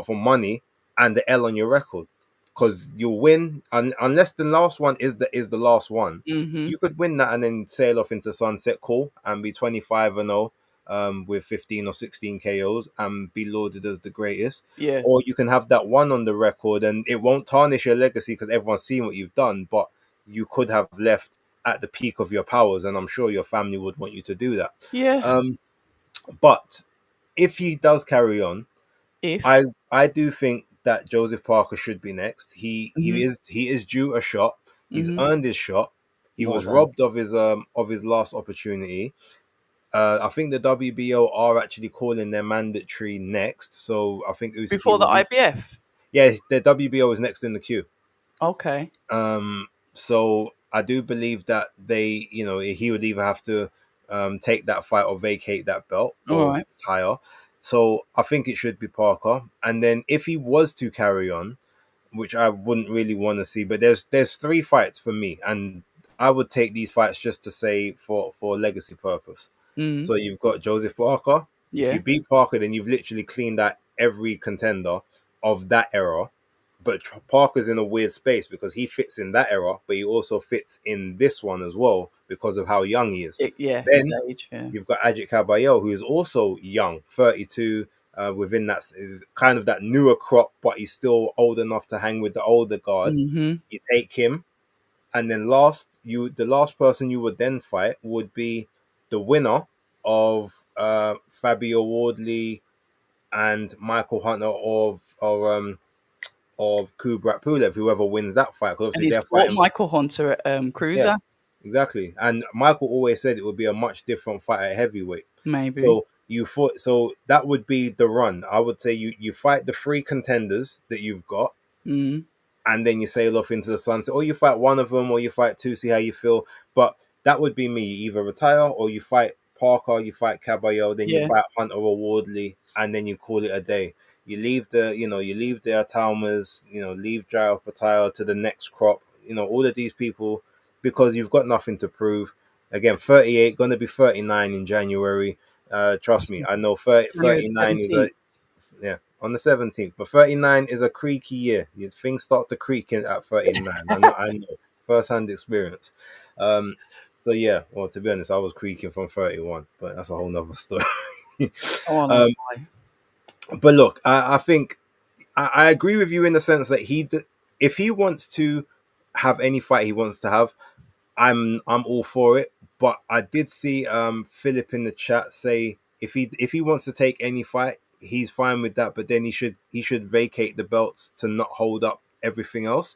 money and the L on your record. Because you'll win unless the last one is the last one. You could win that and then sail off into sunset, cool, and be 25-0 with 15 or 16 KOs and be lauded as the greatest. Yeah. Or you can have that one on the record and it won't tarnish your legacy because everyone's seen what you've done, but you could have left at the peak of your powers, and I'm sure your family would want you to do that. Yeah. Um, but if he does carry on, If. I do think that Joseph Parker should be next. Mhm. He is due a shot. He's Mhm. earned his shot. He More was than. robbed of his last opportunity. I think the WBO are actually calling their mandatory next, so I think Usyk Before the will be. IBF. Yeah, the WBO is next in the queue. Okay. So I do believe that they, he would either have to take that fight or vacate that belt All or right. retire. So I think it should be Parker. And then if he was to carry on, which I wouldn't really want to see, but there's three fights for me, and I would take these fights just to say for legacy purpose. Mm. So you've got Joseph Parker. If Yeah. you beat Parker, then you've literally cleaned out every contender of that era. But Parker's in a weird space because he fits in that era, but he also fits in this one as well because of how young he is. Yeah. His Then age. Yeah. you've got Ajit Caballero, who is also young, 32, within that kind of that newer crop, but he's still old enough to hang with the older guard. Mhm. You take him, and then the last person you would then fight would be the winner of Fabio Wardley and Michael Hunter of Kubrat Pulev, whoever wins that fight, because And obviously he's they're fought fighting. Michael Hunter at Yeah, Cruiser. exactly. And Michael always said it would be a much different fight at heavyweight. Maybe. So that would be the run. I would say you fight the three contenders that you've got, Mm. and then you sail off into the sunset, or you fight one of them, or you fight two, see how you feel. But that would be me. You either retire, or you fight Parker, you fight Caballero, then you Yeah. fight Hunter or Wardley, and then you call it a day. You leave the Atalmas, leave Jairo Pataya to the next crop. All of these people, because you've got nothing to prove. Again, 38, going to be 39 in January. Trust me, I know January 39 is a, 17th. yeah, on the 17th. But 39 is a creaky year. Things start to creak in at 39. I know, first hand experience. Um, so yeah, well, to be honest, I was creaking from 31, but that's a whole nother story. Oh, um, that's why. but look, I think I agree with you in the sense that if he wants to have any fight he wants to have, I'm all for it. But I did see Philip in the chat say if he wants to take any fight, he's fine with that. But then he should vacate the belts to not hold up everything else,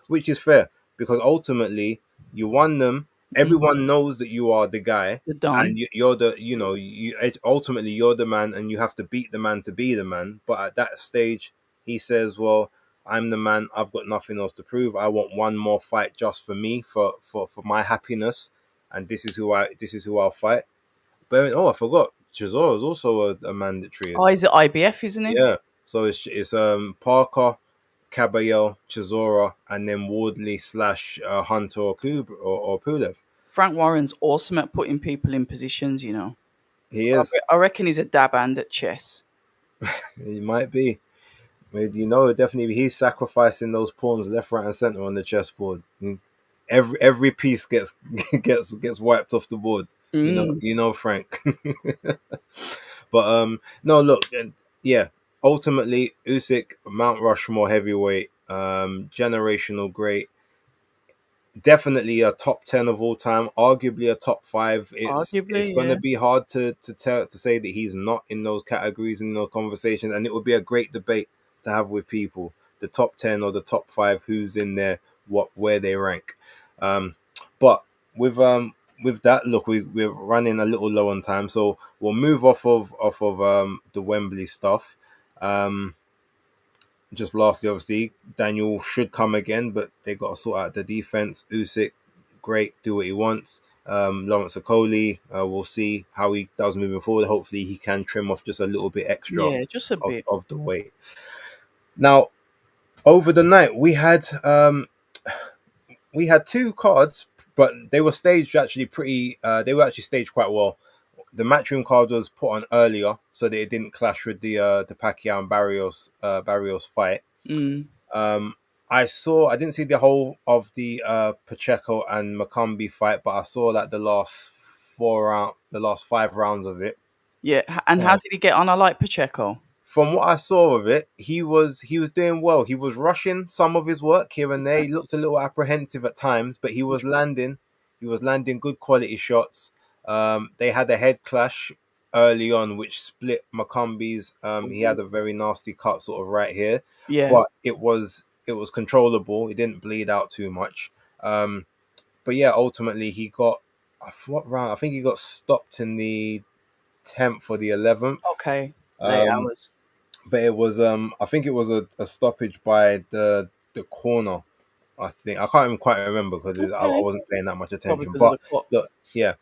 which is fair because ultimately you won them. Mhm. Everyone knows that you are the guy, The and Don. you're the ultimately you're the man, and you have to beat the man to be the man. But at that stage, he says, "Well, I'm the man. I've got nothing else to prove. I want one more fight just for me, for my happiness, and this is who I'll fight." But I forgot. Chisora is also a mandatory. Oh, he's at IBF, isn't he? Yeah. So it's Parker, Caballero, Chisora, and then Wardley slash Hunter or or Pulev. Frank Warren's awesome at putting people in positions. He is. I reckon he's a dab hand at chess. He might be. Definitely he's sacrificing those pawns left, right, and center on the chessboard. Every piece gets gets wiped off the board. Mm. Frank. But no, look, yeah. Ultimately, Usyk, Mount Rushmore heavyweight, generational great, definitely a top 10 of all time, arguably a top 5. It's Arguably, going to yeah. be hard to say that he's not in those categories, in those conversations, and it would be a great debate to have with people, the top 10 or the top 5, who's in there, where they rank. But with that, look, we're running a little low on time, so we'll move off of the Wembley stuff. um just lastly, obviously, Daniel should come again, but they got to sort out the defense. Usyk, great, do what he wants. Lawrence Okoli, we'll see how he does moving forward. Hopefully, he can trim off just a little bit extra Yeah, just a bit. of the weight. Now, over the night, we had two cards, but they were staged actually pretty. They were actually staged quite well. The matchroom card was put on earlier so that it didn't clash with the Pacquiao and Barrios fight. Mm. Um, I didn't see the whole of the Pacheco and Macombi fight, but I saw like the last 5 rounds of it. Yeah, and how Uh, did he get on? I like Pacheco. from what I saw of it, he was doing well. He was rushing some of his work here and there. He looked a little apprehensive at times, but he was landing. He was landing good quality shots. They had a head clash early on, which split Macombi's. He had a very nasty cut sort of right here, Yeah. but it was controllable. It didn't bleed out too much. But yeah, ultimately he got what round? I think he got stopped in the 10th or the 11th. Okay. Late Um, hours. but it was I think it was a stoppage by the corner. I think I can't even quite remember because I Okay. wasn't paying that much Probably attention. because of But the clock. look, yeah,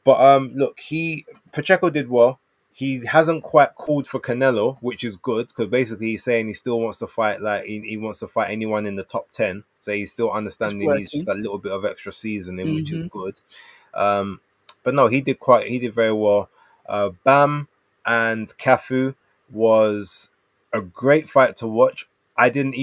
but look, he Pacheco did well. He hasn't quite called for Canelo, which is good because basically he's saying he still wants to fight, like he wants to fight anyone in the top 10. So he's still It's understanding he's just working. a little bit of extra seasoning, which is Mm-hmm. good. Um, but no, he did very well. Bam and Cafu was a great fight to watch. I didn't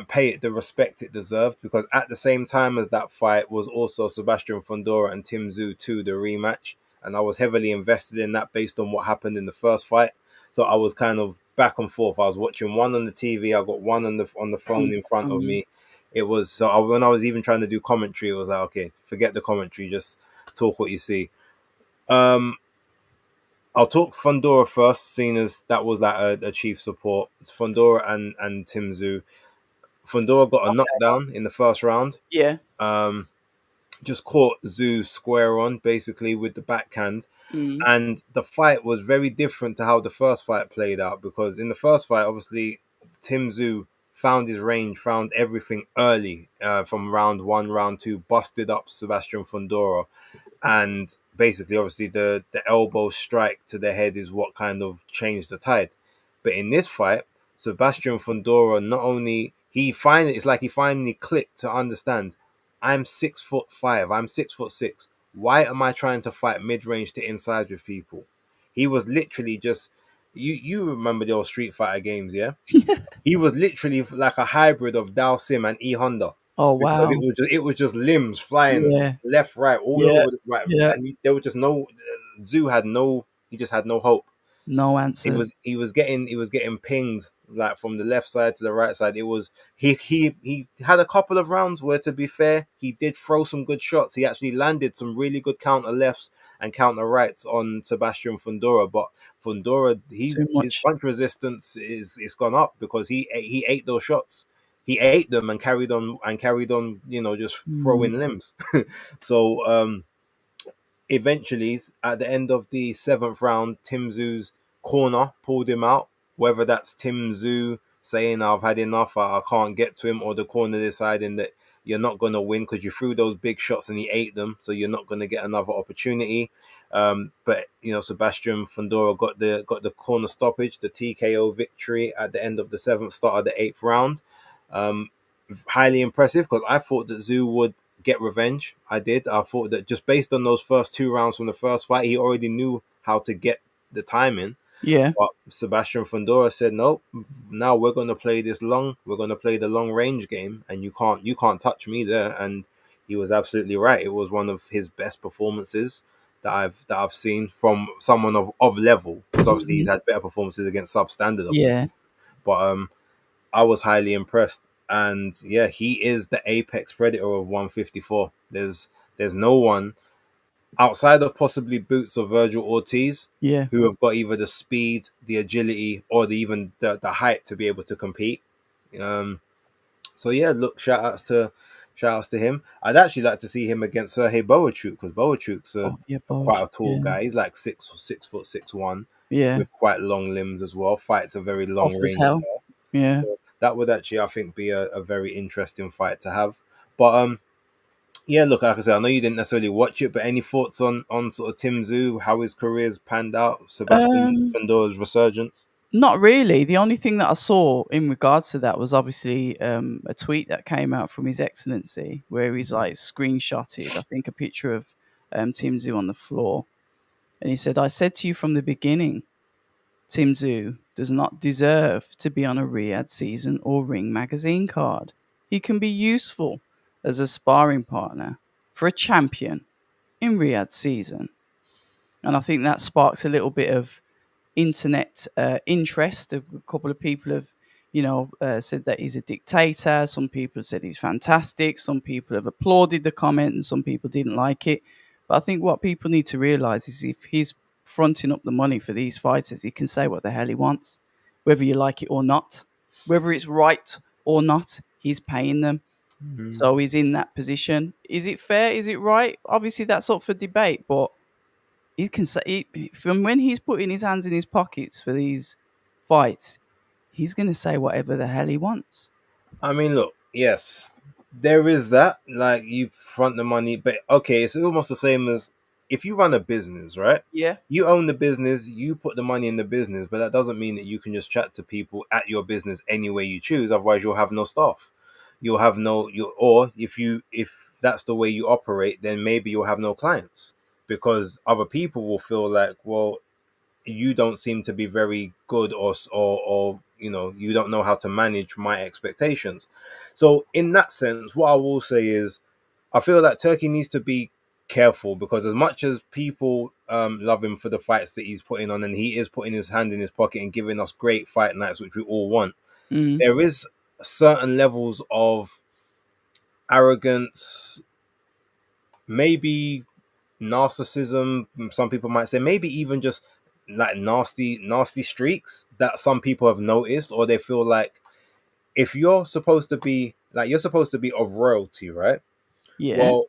pay it the respect it deserved because at the same time as that fight was also Sebastian Fundora and Tim Tszyu 2, the rematch, and I was heavily invested in that based on what happened in the first fight. So I was kind of back and forth. I was watching one on the TV. I got one on the phone in front of Mm-hmm. me. It was when I was even trying to do commentary, it was like, okay, forget the commentary, just talk what you see. Um, I'll talk Fundora first, seeing as that was like a chief support. It's Fundora and Tim Tszyu. Fundora got a Okay. knockdown in the first round. Yeah. Um, just caught Tszyu square on, basically with the backhand. Mm. And the fight was very different to how the first fight played out because in the first fight, obviously, Tim Tszyu found his range, found everything early from round one, round two, busted up Sebastian Fundora, and basically, obviously, the elbow strike to the head is what kind of changed the tide. But in this fight, Sebastian Fundora not only it's like he finally clicked to understand. I'm 6'5". I'm 6'6". Why am I trying to fight mid range to inside with people? He was literally just you remember the old Street Fighter games, yeah? He was literally like a hybrid of Dao Sim and E Honda Oh because wow. it was just limbs flying Yeah. left, right, all Yeah. over the right, Yeah. and there was just no Zoo had no he just had no hope. No He answers. was he was getting pinged like from the left side to the right side. It was he had a couple of rounds where, to be fair, he did throw some good shots. He actually landed some really good counter lefts and counter rights on Sebastian Fundora, but Fundora Too his much. punch resistance is gone up because he ate those shots. He ate them and carried on, just Mm. throwing limbs. So eventually, at the end of the seventh round, Tim Tszyu's corner pulled him out. Whether that's Tim Tszyu saying I've had enough, I can't get to him, or the corner deciding that you're not going to win because you threw those big shots and he ate them, so you're not going to get another opportunity. But Sebastian Fundora got the corner stoppage, the TKO victory at the end of the seventh, start of the eighth round. Um, Highly impressive because I thought that Tszyu would get revenge. I did. I thought that just based on those first two rounds from the first fight, he already knew how to get the timing. Yeah. But Sebastian Fundora said, "No, now we're going to play this long. We're going to play the long range game, and you can't touch me there." And he was absolutely right. It was one of his best performances that I've seen from someone of level. Because obviously Hmm. he's had better performances against substandard opponents. Yeah. But I was highly impressed. And yeah, he is the apex predator of 154. There's no one outside of possibly Boots or Virgil Ortiz Yeah. who have got either the speed, the agility, or even the height to be able to compete. Um, so yeah, look, shout outs to him. I'd actually like to see him against Sergey Boachuk because Boachuk's Oh yeah. quite Both. a tall Yeah. guy. He's like 6 foot 6'1", Yeah. with quite long limbs as well. Fights a very Off long as range hell. style. Yeah. So that would actually, I think, be a very interesting fight to have. But yeah, look, like I said, I know you didn't necessarily watch it, but any thoughts on sort of Tim Tszyu, how his career's panned out, Sebastian Um. Fundora's resurgence? Not really. The only thing that I saw in regards to that was obviously a tweet that came out from His Excellency where he's like screenshotted, I think, a picture of Tim Tszyu on the floor. And he said, I said to you from the beginning, Tim Tszyu does not deserve to be on a Riyadh season or Ring magazine card. He can be useful as a sparring partner for a champion in Riyadh season. And I think that sparks a little bit of internet interest. A couple of people have said that he's a dictator. Some people said he's fantastic. Some people have applauded the comment, and some people didn't like it. But I think what people need to realize is if he's fronting up the money for these fighters, he can say what the hell he wants, whether you like it or not, whether it's right or not. He's paying them, so he's in that position. Is it fair? Is it right? Obviously, that's up for debate. But he can say from when he's putting his hands in his pockets for these fights, he's going to say whatever the hell he wants. I mean, look, yes, there is that. Like, you front the money, but okay, it's almost the same as if you run a business, right? Yeah. You own the business, you put the money in the business, but that doesn't mean that you can just chat to people at your business any way you choose. Otherwise, you'll have no staff. You'll have no you, or if that's the way you operate, then maybe you'll have no clients because other people will feel like, well, you don't seem to be very good, or you don't know how to manage my expectations. So in that sense, what I will say is I feel that Turkey needs to be careful, because as much as people love him for the fights that he's putting on, and he is putting his hand in his pocket and giving us great fight nights, which we all want, Mm. there is certain levels of arrogance, maybe narcissism, some people might say, maybe even just like nasty streaks that some people have noticed, or they feel like if you're supposed to be of royalty, right? Yeah. Well,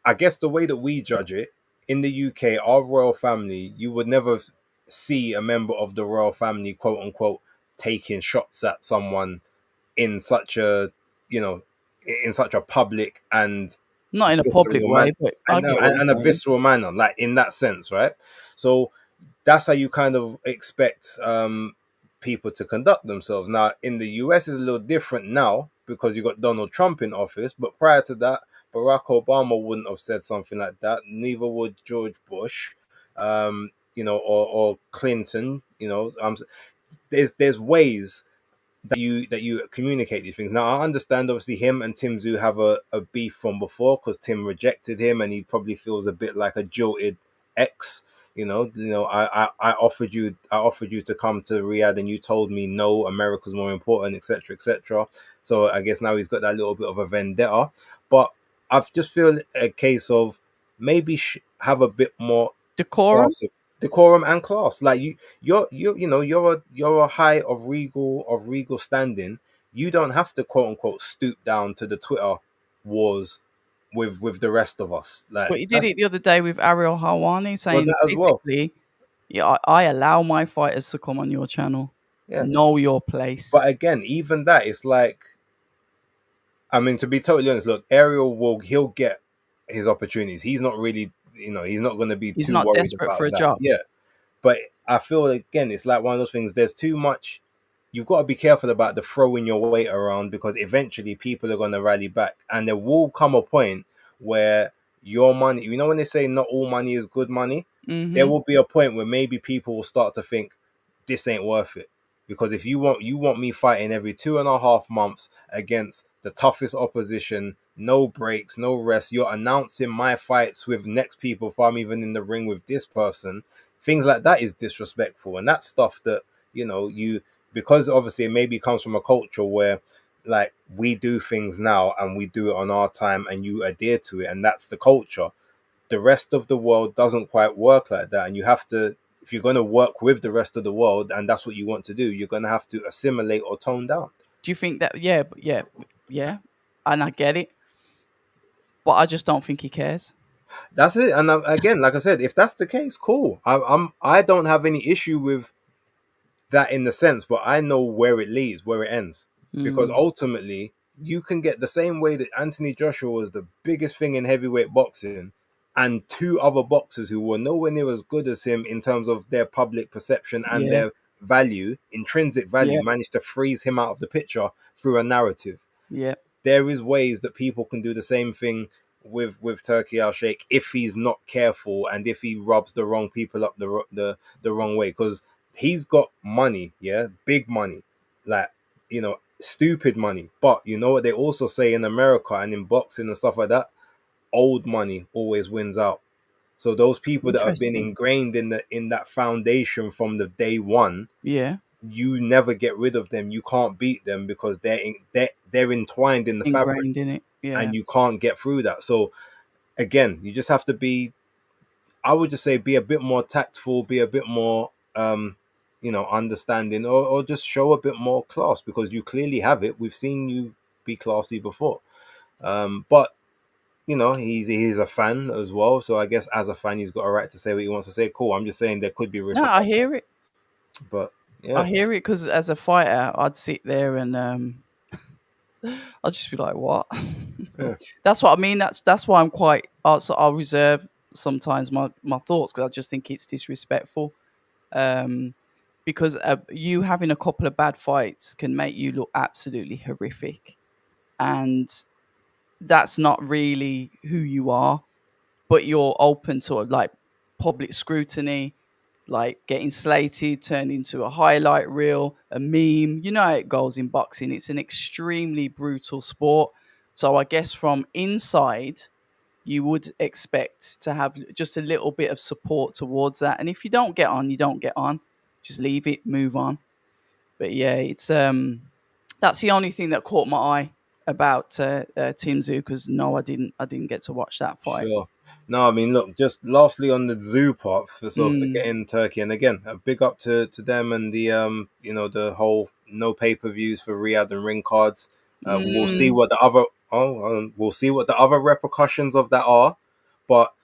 I guess the way that we judge it in the UK, our royal family, you would never see a member of the royal family, quote unquote, taking shots at someone in such a, you know, in such a public and Not in a public visceral way, man, but I and, get what and a you're saying. visceral manner, like in that sense, right? So that's how you kind of expect people to conduct themselves. Now, in the US, is a little different now because you got Donald Trump in office, but prior to that, Barack Obama wouldn't have said something like that. Neither would George Bush, or Clinton. There's ways that you communicate these things. Now, I understand obviously him and Tim Zoo have a beef from before because Tim rejected him and he probably feels a bit like a jilted ex. I offered you to come to Riyadh and you told me no, America's more important, etc., etc. So I guess now he's got that little bit of a vendetta. But I just feel a case of maybe have a bit more Decorum. class, decorum and class. Like you're a high of regal standing. You don't have to quote unquote stoop down to the Twitter wars with the rest of us. Like But he did that's it the other day with Ariel Hawani, well saying that as well. basically, yeah, I allow my fighters to come on your channel. Yeah. Know your But place. again, even that, it's like, I mean, to be totally honest, look, Ariel he'll get his opportunities. He's not really, he's not going to be He's too not worried desperate for about a that. job. Yeah. But I feel again, it's like one of those things. There's too much. You've got to be careful about the throwing your weight around, because eventually people are going to rally back, and there will come a point where your money. When they say not all money is good money, there Mm-hmm. will be a point where maybe people will start to think this ain't worth it. Because if you want me fighting every 2.5 months against the toughest opposition, no breaks, no rest, you're announcing my fights with next people if I'm even in the ring with this person. Things like that is disrespectful, and that's stuff that you because obviously it maybe comes from a culture where like we do things now and we do it on our time and you adhere to it, and that's the culture. The rest of the world doesn't quite work like that, and you have to, if you're going to work with the rest of the world and that's what you want to do, you're going to have to assimilate or tone down. Do you think that? Yeah, yeah, and I get it, but I just don't think he cares. That's it. And again, like I said, if that's the case, cool. I don't have any issue with that in the sense, but I know where it leads, where it ends. Because Mm. ultimately, you can get the same way that Anthony Joshua was the biggest thing in heavyweight boxing, and two other boxers who were nowhere near as good as him in terms of their public perception and Yeah, their value, intrinsic yeah, value, managed to freeze him out of the picture through a narrative. yeah. There is ways that people can do the same thing with Turkey Al Sheikh if he's not careful and if he rubs the wrong people up the wrong way, because he's got money, yeah, big money, like stupid money. But you know what they also say in America and in boxing and stuff like that, old money always wins out. So those people that have been Interesting. ingrained in that foundation from the day one, Yeah. you never get rid of them. You can't beat them because they're entwined in the fabric, Ingrained in it. Yeah. and you can't get through that. So again, you just have to be, I would just say, be a bit more tactful, be a bit more, understanding, or just show a bit more class, because you clearly have it. We've seen you be classy before. But he's a fan as well, so I guess as a fan, he's got a right to say what he wants to say. Cool. I'm just saying there could be No, I repercussions, hear it. but I yeah, hear it because as a fighter, I'd sit there and I'd just be like, "What?" yeah, That's what I mean. That's why I'm quite. I'll reserve sometimes my thoughts because I just think it's disrespectful. Um, because you having a couple of bad fights can make you look absolutely horrific, and that's not really who you are. But you're open to like public scrutiny, like getting slated, turned into a highlight reel, a meme. You know how it goes in boxing. It's an extremely brutal sport. So I guess from inside, you would expect to have just a little bit of support towards that. And if you don't get on, you don't get on. Just leave it, move on. But yeah, it's that's the only thing that caught my eye about Team Zoo because no, I didn't get to watch that fight. sure. No, I mean, look, just lastly on the zoo part, so Mm, forgetting Turkey, and again, a big up to them and the the whole no pay-per-views for Riyadh and ring cards. We'll see mm, what the other we'll see what the other repercussions of that are, but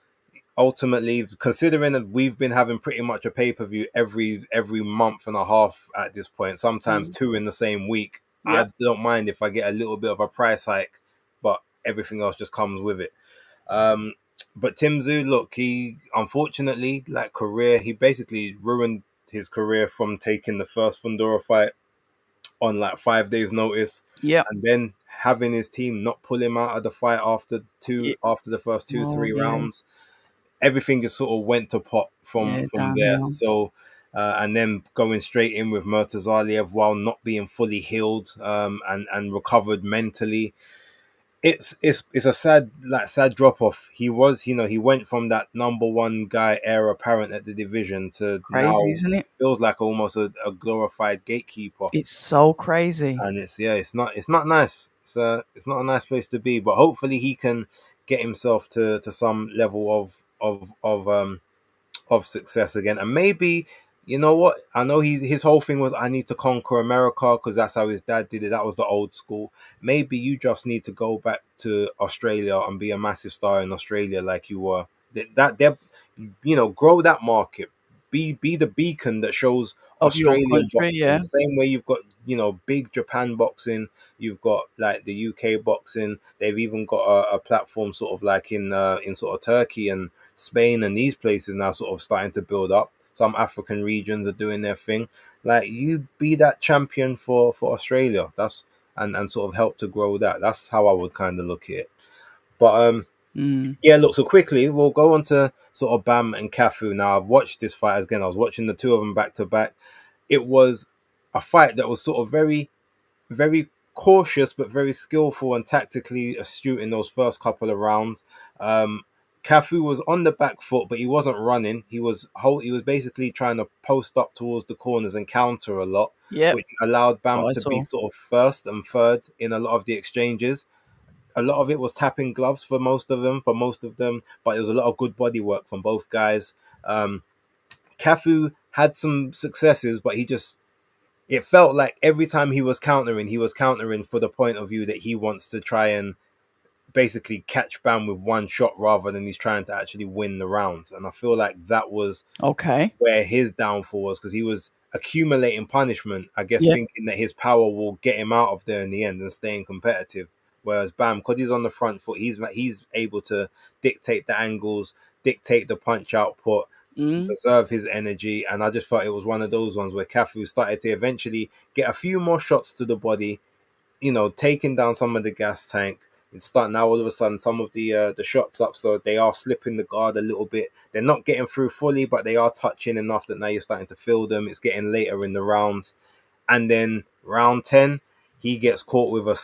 ultimately, considering that we've been having pretty much a pay-per-view every month and a half at this point, sometimes mm. two in the same week, I Yep. don't mind if I get a little bit of a price hike, but everything else just comes with it. um but Tim Tszyu, look, he unfortunately, like career, he basically ruined his career from taking the first Fundora fight on like 5 days notice, Yep. and then having his team not pull him out of the fight Yeah. after the first two Oh three yeah. rounds. Everything just sort of went to pot Yeah. from there. Downhill. So and then going straight in with Murtazaliev while not being fully healed, and recovered mentally. It's a sad drop off. He went from that number one guy, heir apparent at the division, to Crazy, now isn't it? feels like almost a glorified gatekeeper. It's so crazy. And it's not nice. It's not a nice place to be. But hopefully he can get himself to some level of success again. And maybe, you know what? I know his whole thing was, I need to conquer America because that's how his dad did it. That was the old school. Maybe you just need to go back to Australia and be a massive star in Australia like you were. That grow that market. Be the beacon that shows Of your Australian country, boxing. yeah. The same way you've got, big Japan boxing, you've got like the UK boxing. They've even got a platform sort of like in sort of Turkey and Spain and these places now, sort of starting to build up. Some African regions are doing their thing. Like, you be that champion for Australia. And sort of help to grow that. That's how I would kind of look at it. But Mm. yeah, look, so quickly we'll go on to sort of Bam and Cafu. Now, I've watched this fight again. I was watching the two of them back to back. It was a fight that was sort of very, very cautious but very skillful and tactically astute in those first couple of rounds. Um, Cafu was on the back foot, but he wasn't running. He was basically trying to post up towards the corners and counter a lot, Yep. which allowed That's what Bam I to be saw. sort of first and third in a lot of the exchanges. A lot of it was tapping gloves for most of them, but there was a lot of good body work from both guys. Cafu had some successes, but it felt like every time he was countering for the point of view that he wants to try and basically catch Bam with one shot rather than he's trying to actually win the rounds. And I feel like that was Okay. where his downfall was, because he was accumulating punishment, I guess, Yeah. thinking that his power will get him out of there in the end and staying competitive. Whereas Bam, because he's on the front foot, he's able to dictate the angles, dictate the punch output, Mm. preserve his energy. And I just thought it was one of those ones where Cafu started to eventually get a few more shots to the body, taking down some of the gas tank. It's starting now, all of a sudden, some of the shots up, so they are slipping the guard a little bit. They're not getting through fully, but they are touching enough that now you're starting to feel them. It's getting later in the rounds. And then round 10, he gets caught with a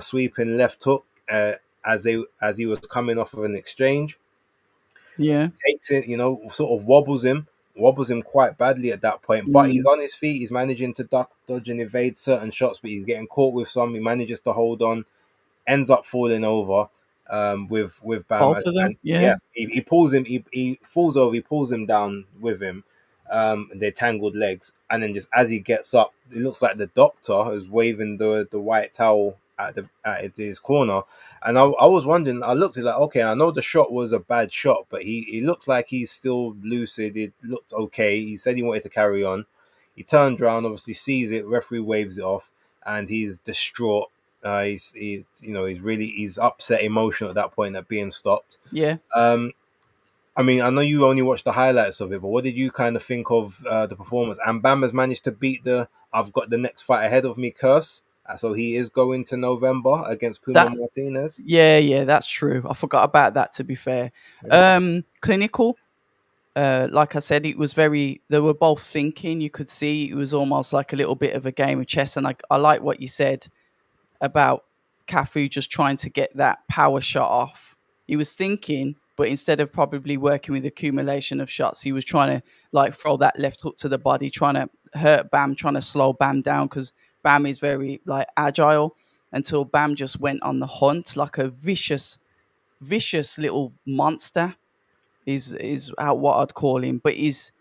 sweeping left hook, as he was coming off of an exchange. Yeah. Takes it, sort of wobbles him, wobbles him quite badly at that point. But he's Mm. on his feet. He's managing to duck, dodge, and evade certain shots, but he's getting caught with some. He manages to hold on, ends up falling over with Bam. Both of them, And yeah. yeah, he pulls him. He falls over. He pulls him down with him. Their tangled legs, and then just as he gets up, it looks like the doctor is waving the white towel at his corner. And I was wondering, I looked at it like, okay, I know the shot was a bad shot, but he looks like he's still lucid. It looked okay. He said he wanted to carry on. He turned around, obviously sees it, referee waves it off, and he's distraught. He's upset, emotional at that point at being stopped. Yeah. I mean, I know you only watched the highlights of it, but what did you kind of think of the performance? And Bam has managed to beat the "I've got the next fight ahead of me" curse, so he is going to November against Puma That Martinez. yeah, that's true. I forgot about that, to be fair. Yeah. Clinical. Like I said, it was very. They were both thinking. You could see it was almost like a little bit of a game of chess. And I like what you said about Cafu just trying to get that power shot off. He was thinking, but instead of probably working with accumulation of shots, he was trying to like throw that left hook to the body, trying to hurt Bam, trying to slow Bam down because Bam is very like agile. Until Bam just went on the hunt like a vicious little monster. Is how what I'd call him, but he's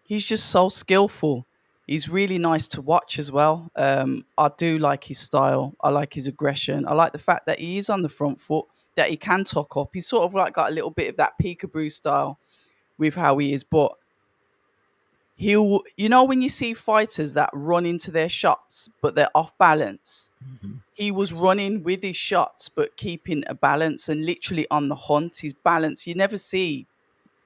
just so skillful. He's really nice to watch as well. I do like his style. I like his aggression. I like the fact that he is on the front foot, that he can tuck up. He's sort of like got a little bit of that peekaboo style with how he is. But he'll, when you see fighters that run into their shots, but they're off balance, Mhm. he was running with his shots, but keeping a balance and literally on the hunt. His balance, you never see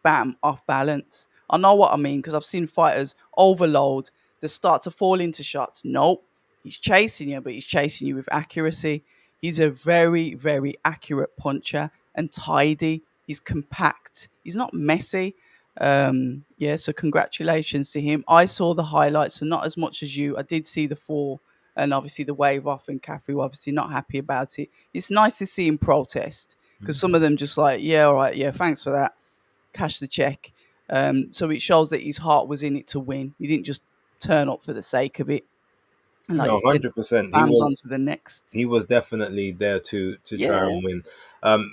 Bam off balance. I know what I mean because I've seen fighters overload. They start to fall into shots. Nope, he's chasing you, but he's chasing you with accuracy. He's a very, very accurate puncher and tidy. He's compact. He's not messy. Yeah, so congratulations to him. I saw the highlights, and not as much as you. I did see the fall and obviously the wave off, and Cafu obviously not happy about it. It's nice to see him protest because some of them just like, yeah, all right, yeah, thanks for that, cash the check. So it shows that his heart was in it to win. He didn't just turn up for the sake of it. And like you No, said, 100%. Bam's on to the next. He was definitely there to try Yeah, and win.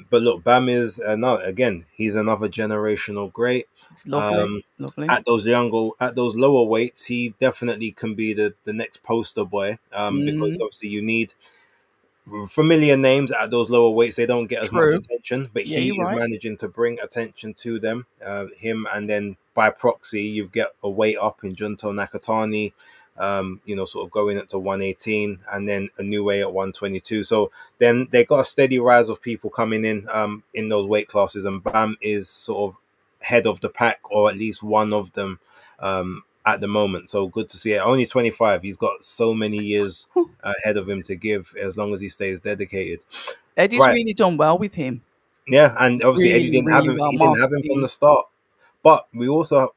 But look, Bam is no again. He's another generational great. it's lovely, Um, lovely. at those lower weights, he definitely can be the next poster boy. Because Mm, obviously you need familiar names at those lower weights. They don't get as much true. attention, but Yeah, he you're is right. managing to bring attention to them. Him, and then by proxy, you get a weight up in Junto Nakatani. Sort of going up to 118, and then a new way at 122. So then they got a steady rise of people coming in those weight classes, and Bam is sort of head of the pack, or at least one of them at the moment. So good to see it. Only 25. He's got so many years ahead of him to give as long as he stays dedicated. Eddie's Right. really done well with him. Yeah, and obviously Eddie Really, didn't have really him. well He didn't have him from marketing. the start. But we also,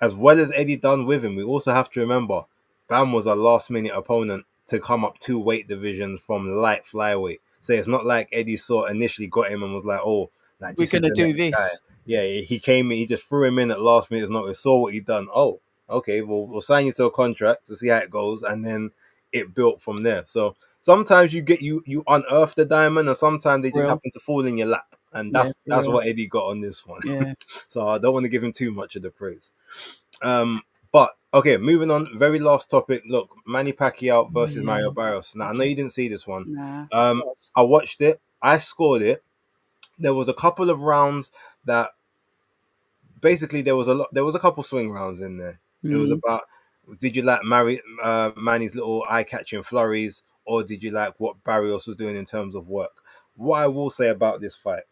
as well as Eddie done with him, we also have to remember Bam was a last minute opponent to come up 2 weight divisions from light flyweight. So it's not like Eddie saw initially got him and was like, oh, like We're this is gonna the do next guy. this. Yeah, he came in, he just threw him in at last minute's notice, saw what he done. Oh, okay, well we'll sign you to a contract to see how it goes, and then it built from there. So sometimes you unearth the diamond, and sometimes they just Real. happen to fall in your lap, and Yeah, for that's real. what Eddie got on this one. Yeah. So I don't want to give him too much of the praise. But okay, moving on. Very last topic. Look, Manny Pacquiao versus Yeah. Mario Barrios. Now I know Okay. you didn't see this one. Nah. Um, Yes. I watched it. I scored it. There was a couple of rounds that basically there was a couple swing rounds in there. It was Mm. about, did you like Manny's little eye catching flurries, or did you like what Barrios was doing in terms of work? What I will say about this fight,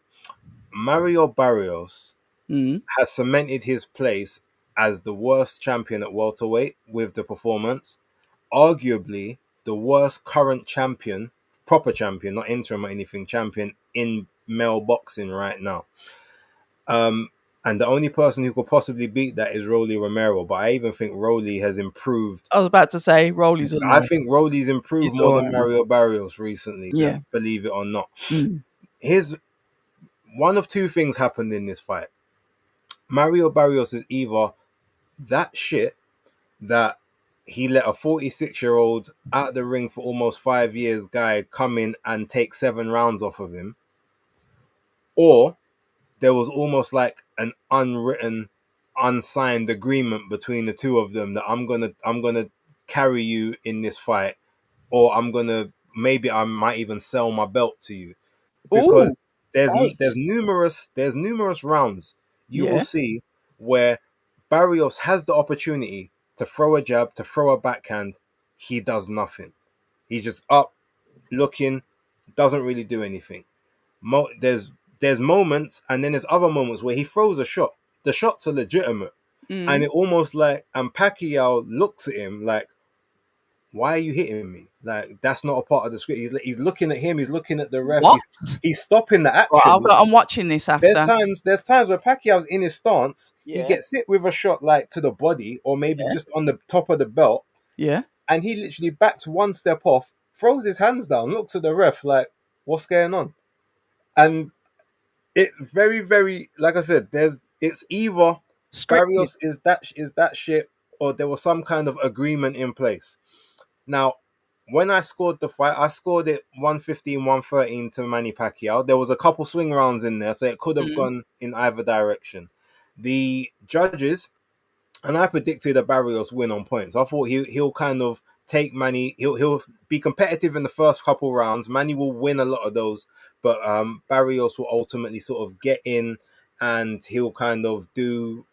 Mario Barrios Mm. has cemented his place as the worst champion at welterweight with the performance, arguably the worst current champion, proper champion, not interim or anything, champion in male boxing right now. Um, and the only person who could possibly beat that is Rolly Romero. But I even think Rolly has improved. I was about to say Rolly's on I there. think Rolly's improved He's more all than right, man. Mario Barrios recently, Yeah. believe it or not. Mm. Here's one of two things happened in this fight. Mario Barrios is either that shit that he let a 46-year-old out the ring for almost 5 years guy come in and take 7 rounds off of him, or there was almost like an unwritten, unsigned agreement between the two of them that I'm gonna carry you in this fight, or maybe I might even sell my belt to you, because Oh, there's base. numerous rounds you will Yeah. see where Barrios has the opportunity to throw a jab, to throw a backhand. He does nothing. He's just up, looking, doesn't really do anything. There's moments, and then there's other moments where he throws a shot. The shots are legitimate, and Mm. it almost like, and Pacquiao looks at him like, why are you hitting me? Like, that's not a part of the script. He's looking at him. He's looking at the ref. What? He's stopping the Right, action. I'm watching this after. There's times where Pacquiao's in his stance. He Yeah. gets hit with a shot like to the body, or maybe Yeah. just on the top of the belt, Yeah. and he literally backs one step off, throws his hands down, looks at the ref like, what's going on? And it's very, very, like I said, it's either Scripted. Barrios is that shit, or there was some kind of agreement in place. Now, when I scored the fight, I scored it 115, 113 to Manny Pacquiao. There was a couple swing rounds in there, so it could have Mm. gone in either direction. The judges, and I predicted a Barrios win on points. I thought he'll kind of take Manny. He'll be competitive in the first couple rounds. Manny will win a lot of those, but Barrios will ultimately sort of get in, and he'll kind of do.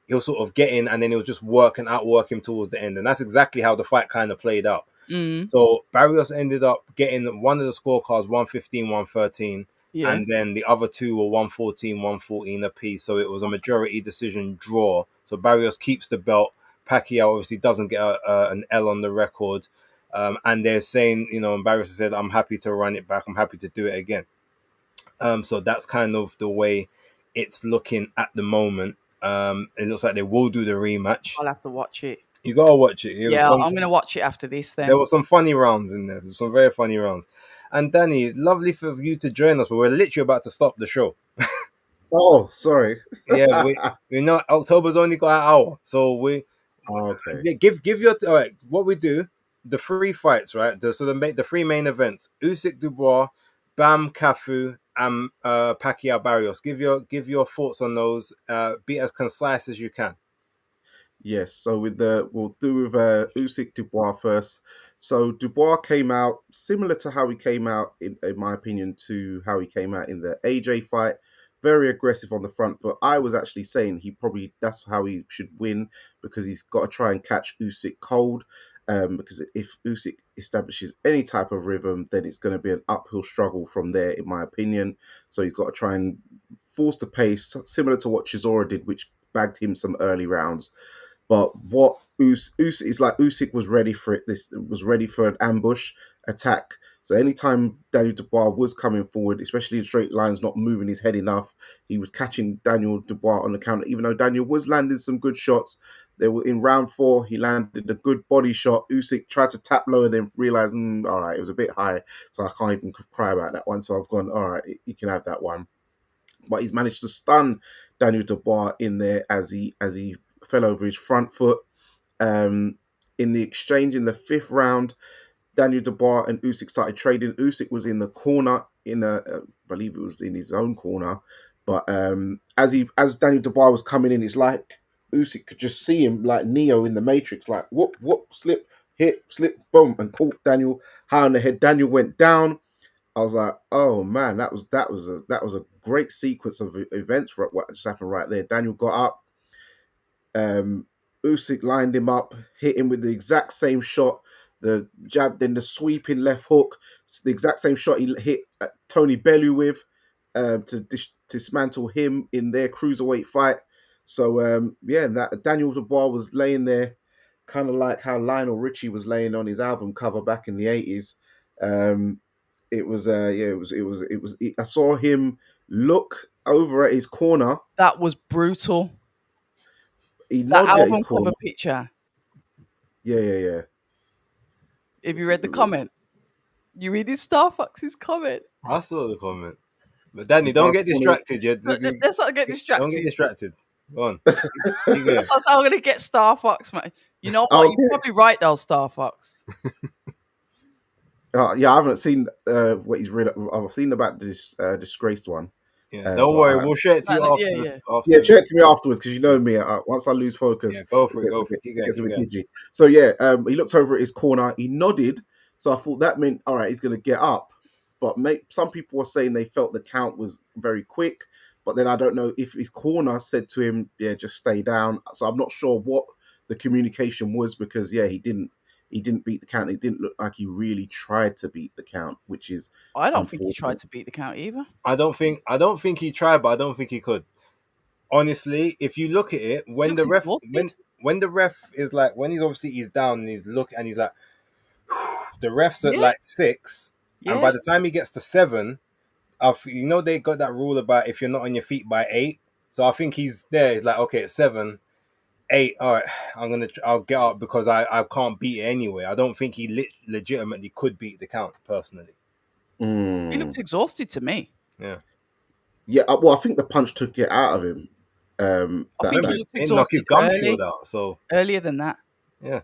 He'll sort of get in, and then he'll just work and outwork him towards the end, and that's exactly how the fight kind of played out. Mm. So Barrios ended up getting one of the scorecards 115, 113, Yeah. and then the other two were 114, 114 apiece. So it was a majority decision draw. So Barrios keeps the belt. Pacquiao obviously doesn't get an L on the record. And they're saying, and Barrios said, I'm happy to run it back. I'm happy to do it again. So that's kind of the way it's looking at the moment. It looks like they will do the rematch. I'll have to watch it. You gotta watch it. Yeah, I'm gonna watch it after this There then. were some funny rounds in there. There's some very funny rounds. And Danny, lovely for you to join us, but we're literally about to stop the show. Oh, sorry. Yeah, we know October's only got an hour, so we Okay. yeah, give your all right. What we do, the three fights, right? The three main events: Usyk, Dubois, Bam, Cafu, and Pacquiao, Barrios. Give your thoughts on those. Be as concise as you can. Yes, so we'll do with Usyk Dubois first. So Dubois came out similar to how he came out, in my opinion, to how he came out in the AJ fight. Very aggressive on the front foot. I was actually saying that's how he should win, because he's got to try and catch Usyk cold. Because if Usyk establishes any type of rhythm, then it's going to be an uphill struggle from there, in my opinion. So he's got to try and force the pace, similar to what Chisora did, which bagged him some early rounds. But what Usyk is like, Usyk was ready for it. This was ready for an ambush attack. So anytime Daniel Dubois was coming forward, especially in straight lines, not moving his head enough, he was catching Daniel Dubois on the counter. Even though Daniel was landing some good shots, they were in round 4. He landed a good body shot. Usyk tried to tap lower, then realized, all right, it was a bit high, so I can't even cry about that one. So I've gone, all right, you can have that one. But he's managed to stun Daniel Dubois in there as he fell over his front foot. In the exchange in the 5th round, Daniel Dubois and Usyk started trading. Usyk was in the corner, I believe it was in his own corner. But as Daniel Dubois was coming in, it's like Usyk could just see him like Neo in the Matrix, like whoop whoop, slip, hit, slip, boom, and caught Daniel high on the head. Daniel went down. I was like, oh man, that was a great sequence of events for what just happened right there. Daniel got up, Usyk lined him up, hit him with the exact same shot, the jab, then the sweeping left hook, the exact same shot he hit Tony Bellew with, to dismantle him in their cruiserweight fight. So that Daniel Dubois was laying there, kind of like how Lionel Richie was laying on his album cover back in the 80s. It was I saw him look over at his corner. That was brutal. He That nodded at his album corner. cover picture. Yeah. Have you read the comment? You read his Starbucks' comment. I saw the comment, but Danny, don't get distracted. Let's not get Don't get distracted. distracted. Go on. Keep going. That's how I'm gonna get Star Fox, man. You know what? Oh, You're probably right, though, Star Fox. yeah, I haven't seen what he's read. I've seen about this disgraced one. Yeah, don't But worry. We'll share it to No, you no, after yeah, the yeah. yeah, after. share it to me afterwards because you know me. Once I lose Yeah, focus, go it for it. gets a Go for bit, it. Keep it going. gets a Keep bit going. gidgy. So yeah, he looked over at his corner. He nodded. So I thought that meant all right, he's going to get up. But some people were saying they felt the count was very quick. But then I don't know if his corner said to him, "Yeah, just stay down." So I'm not sure what the communication was because yeah, he didn't beat the count. It didn't look like he really tried to beat the count, which is I don't think he tried unfortunate. to beat the count either. I don't think he tried, but I don't think he could. Honestly, if you look at it, He when looks the ref exhausted. when the ref is like when he's down and he's like the ref's at Yeah, like 6, and yeah. by the time he gets to 7, they got that rule about if you're not on your feet by 8. So I think he's there. He's like, okay, it's 7, 8. All right, I'll get up because I can't beat it anyway. I don't think he legitimately could beat the count personally. He Mm. looks exhausted to me. Yeah, Yeah, well, I think the punch took it out of him. I think That remember he that looked it knocked his exhausted gum shield out. So earlier than that. yeah,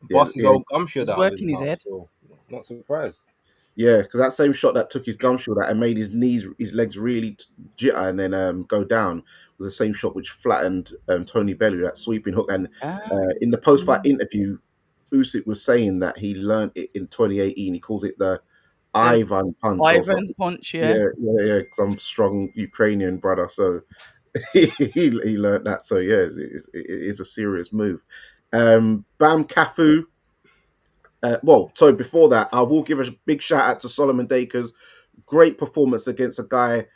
yeah, bust his yeah, old gum He shield was out of his working his mouth. head. So not surprised. yeah, because that same shot that took his gum shield out and made his legs really jitter and then go down was the same shot which flattened Tony Bellew, that sweeping hook. And Ah, in the post fight interview, Usyk was saying that he learned it in 2018. He calls it the the Ivan punch or Ivan something. punch, yeah. Yeah. Some strong Ukrainian brother, so he learned that. So yeah, it is a serious move. Bam Cafu. Well, so before that, I will give a big shout out to Solomon Dakers. Great performance against a guy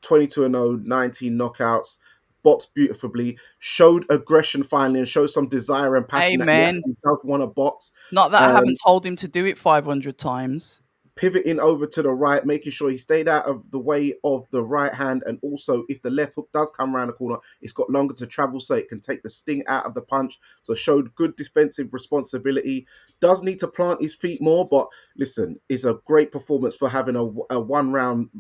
22-0, 19 knockouts, boxed beautifully, showed aggression finally, and showed some desire and passion that he Amen. actually does want to box. Not that I Um, haven't told him to do it 500 times. Pivoting over to the right, making sure he stayed out of the way of the right hand, and also if the left hook does come around the corner, it's got longer to travel so it can take the sting out of the punch. So showed good defensive responsibility. Does need to plant his feet more, but listen, it's a great performance for having a one round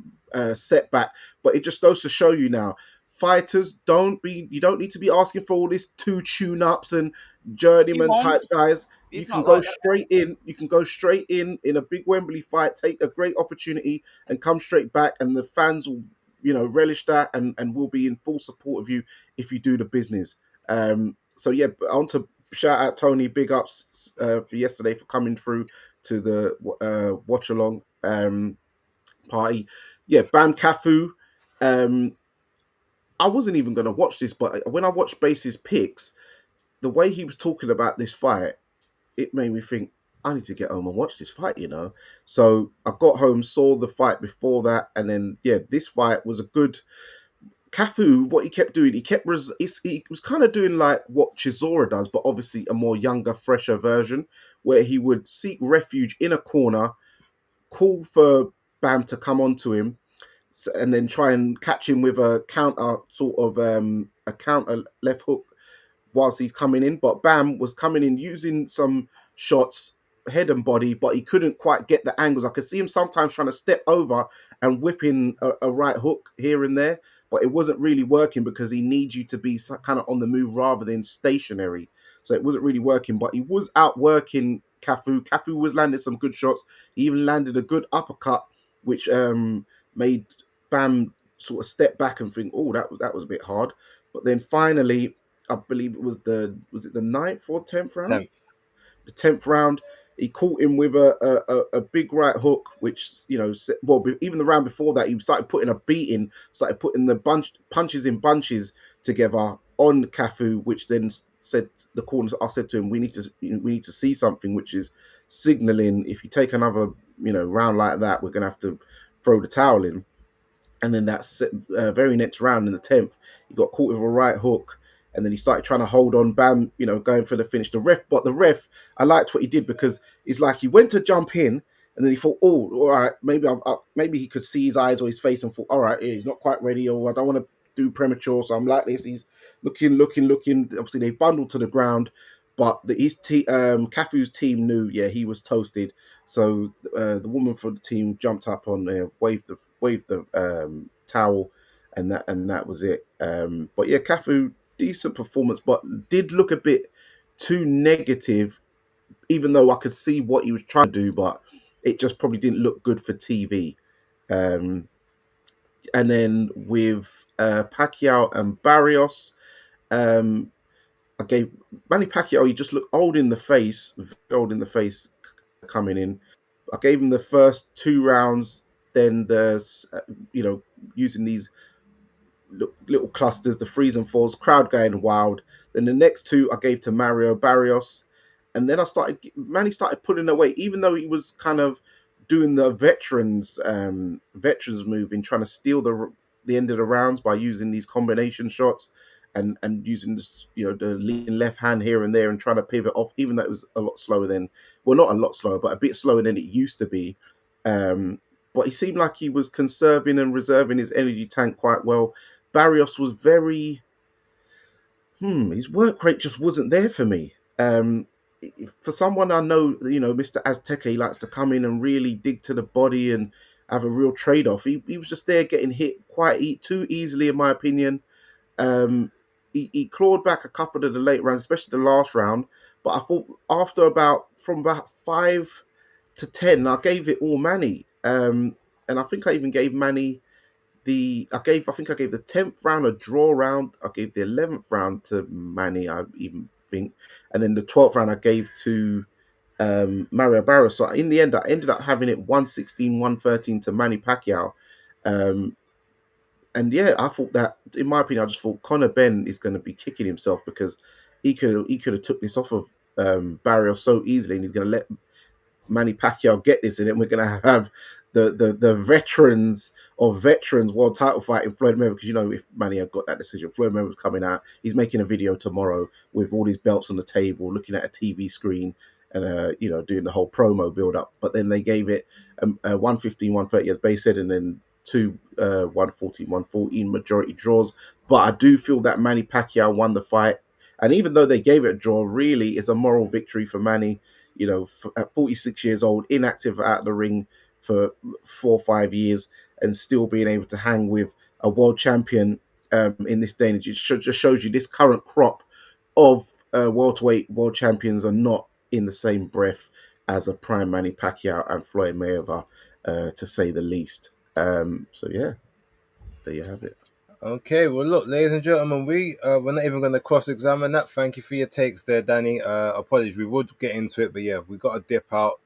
setback. But it just goes to show you now, fighters you don't need to be asking for all this two tune ups and He journeyman won't. type guys. You He's can not go like that. straight in. You can go straight in a big Wembley fight, take a great opportunity, and come straight back. And the fans will, relish that and will be in full support of you if you do the business. So yeah, I want to shout out Tony. Big ups for yesterday for coming through to the watch along party. Yeah, Bam Cafu. Um, I wasn't even going to watch this, but when I watched Base's picks, the way he was talking about this fight, it made me think I need to get home and watch this fight. So I got home, saw the fight before that, and then yeah, this fight was a good. Cafu, what he kept doing, he was kind of doing like what Chisora does, but obviously a more younger, fresher version, where he would seek refuge in a corner, call for Bam to come onto him, and then try and catch him with a counter sort of a counter left hook whilst he's coming in. But Bam was coming in using some shots, head and body, but he couldn't quite get the angles. I could see him sometimes trying to step over and whipping a right hook here and there, but it wasn't really working because he needs you to be kind of on the move rather than stationary. So it wasn't really working, but he was outworking Cafu. Cafu was landing some good shots. He even landed a good uppercut, which made Bam sort of step back and think, oh, that was a bit hard. But then finally, I believe it was the ninth or 10th round? 10th. The 10th round, he caught him with a big right hook, which, even the round before that, he started putting started putting the punches in bunches together on Cafu, which then said the corners. I said to him, we need to see something, which is signaling if you take another round like that, we're gonna have to throw the towel in. And then that very next round in the 10th, he got caught with a right hook, and then he started trying to hold on. Bam, going for the finish. The ref, I liked what he did because it's like he went to jump in, and then he thought, oh, all right, maybe he could see his eyes or his face and thought, all right, he's not quite ready, or I don't want to do premature, so I'm like this. He's looking. Obviously, they bundled to the ground, but Cafu's team knew, yeah, he was toasted. So the woman for the team jumped up on there, waved the towel, and that was it. But yeah, Cafu decent performance, but did look a bit too negative, even though I could see what he was trying to do, but it just probably didn't look good for TV. Um, and then with Pacquiao and Barrios, um, I gave Manny Pacquiao. He just looked old in the face, very old in the face coming in. I gave him the first 2 rounds, then using these little clusters, the threes and fours, crowd going wild. Then the next two I gave to Mario Barrios, and then Manny started pulling away, even though he was kind of doing the veterans move in trying to steal the end of the rounds by using these combination shots and using this, the lean left hand here and there and trying to pivot off, even though it was a lot slower than, well, not a lot slower, but a bit slower than it used to be. But he seemed like he was conserving and reserving his energy tank quite well. Barrios was very, his work rate just wasn't there for me. For someone I know, Mr. Azteca, he likes to come in and really dig to the body and have a real trade-off. He was just there getting hit quite too easily, in my opinion. He clawed back a couple of the late rounds, especially the last round. But I thought from about 5 to 10, I gave it all Manny. And I think I even gave Manny I gave the 10th round a draw round. I gave the 11th round to Manny, I even think, and then the 12th round I gave to Mario Barrios. So in the end, I ended up having it 116, 113 to Manny Pacquiao. And yeah, I thought that, in my opinion, I just thought Conor Benn is going to be kicking himself because he could have took this off of Barrios so easily, and he's going to let Manny Pacquiao get this, and then we're going to have the veterans of veterans world title fight in Floyd Mayweather. Because if Manny had got that decision, Floyd Mayweather's coming out. He's making a video tomorrow with all his belts on the table, looking at a TV screen, and doing the whole promo build up. But then they gave it 115, 130 as Bay said, and then two 114, 114 majority draws. But I do feel that Manny Pacquiao won the fight, and even though they gave it a draw, really it's a moral victory for Manny. At 46 years old, inactive out of the ring for 4 or 5 years, and still being able to hang with a world champion in this day and age. It just shows you this current crop of welterweight world champions are not in the same breath as a prime Manny Pacquiao and Floyd Mayweather, to say the least. So yeah, there you have it. Okay, well, look, ladies and gentlemen, we're not even going to cross-examine that. Thank you for your takes there, Danny. Apologies, we would get into it, but yeah, we got to dip out.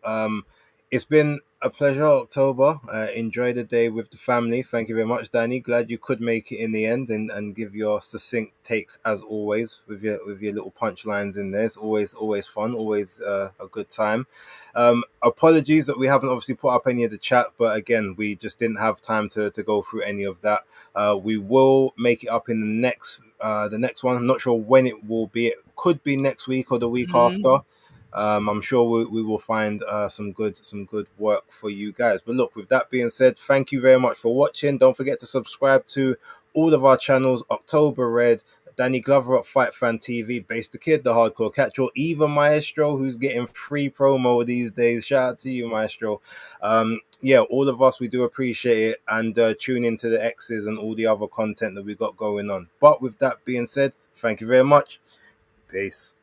It's been a pleasure, October. Enjoy the day with the family. Thank you very much, Danny. Glad you could make it in the end and give your succinct takes as always with your little punchlines in there. It's always fun, always a good time. Apologies that we haven't obviously put up any of the chat, but again, we just didn't have time to go through any of that. We will make it up in the next one. I'm not sure when it will be. It could be next week or the week after. I'm sure we will find some good work for you guys. But look, with that being said, thank you very much for watching. Don't forget to subscribe to all of our channels: October Red, Danny Glover at Fight Fan TV, Base the Kid, the Hardcore Catcher, even Maestro, who's getting free promo these days. Shout out to you, Maestro. Yeah, all of us, we do appreciate it, and tune into the X's and all the other content that we got going on. But with that being said, thank you very much. Peace.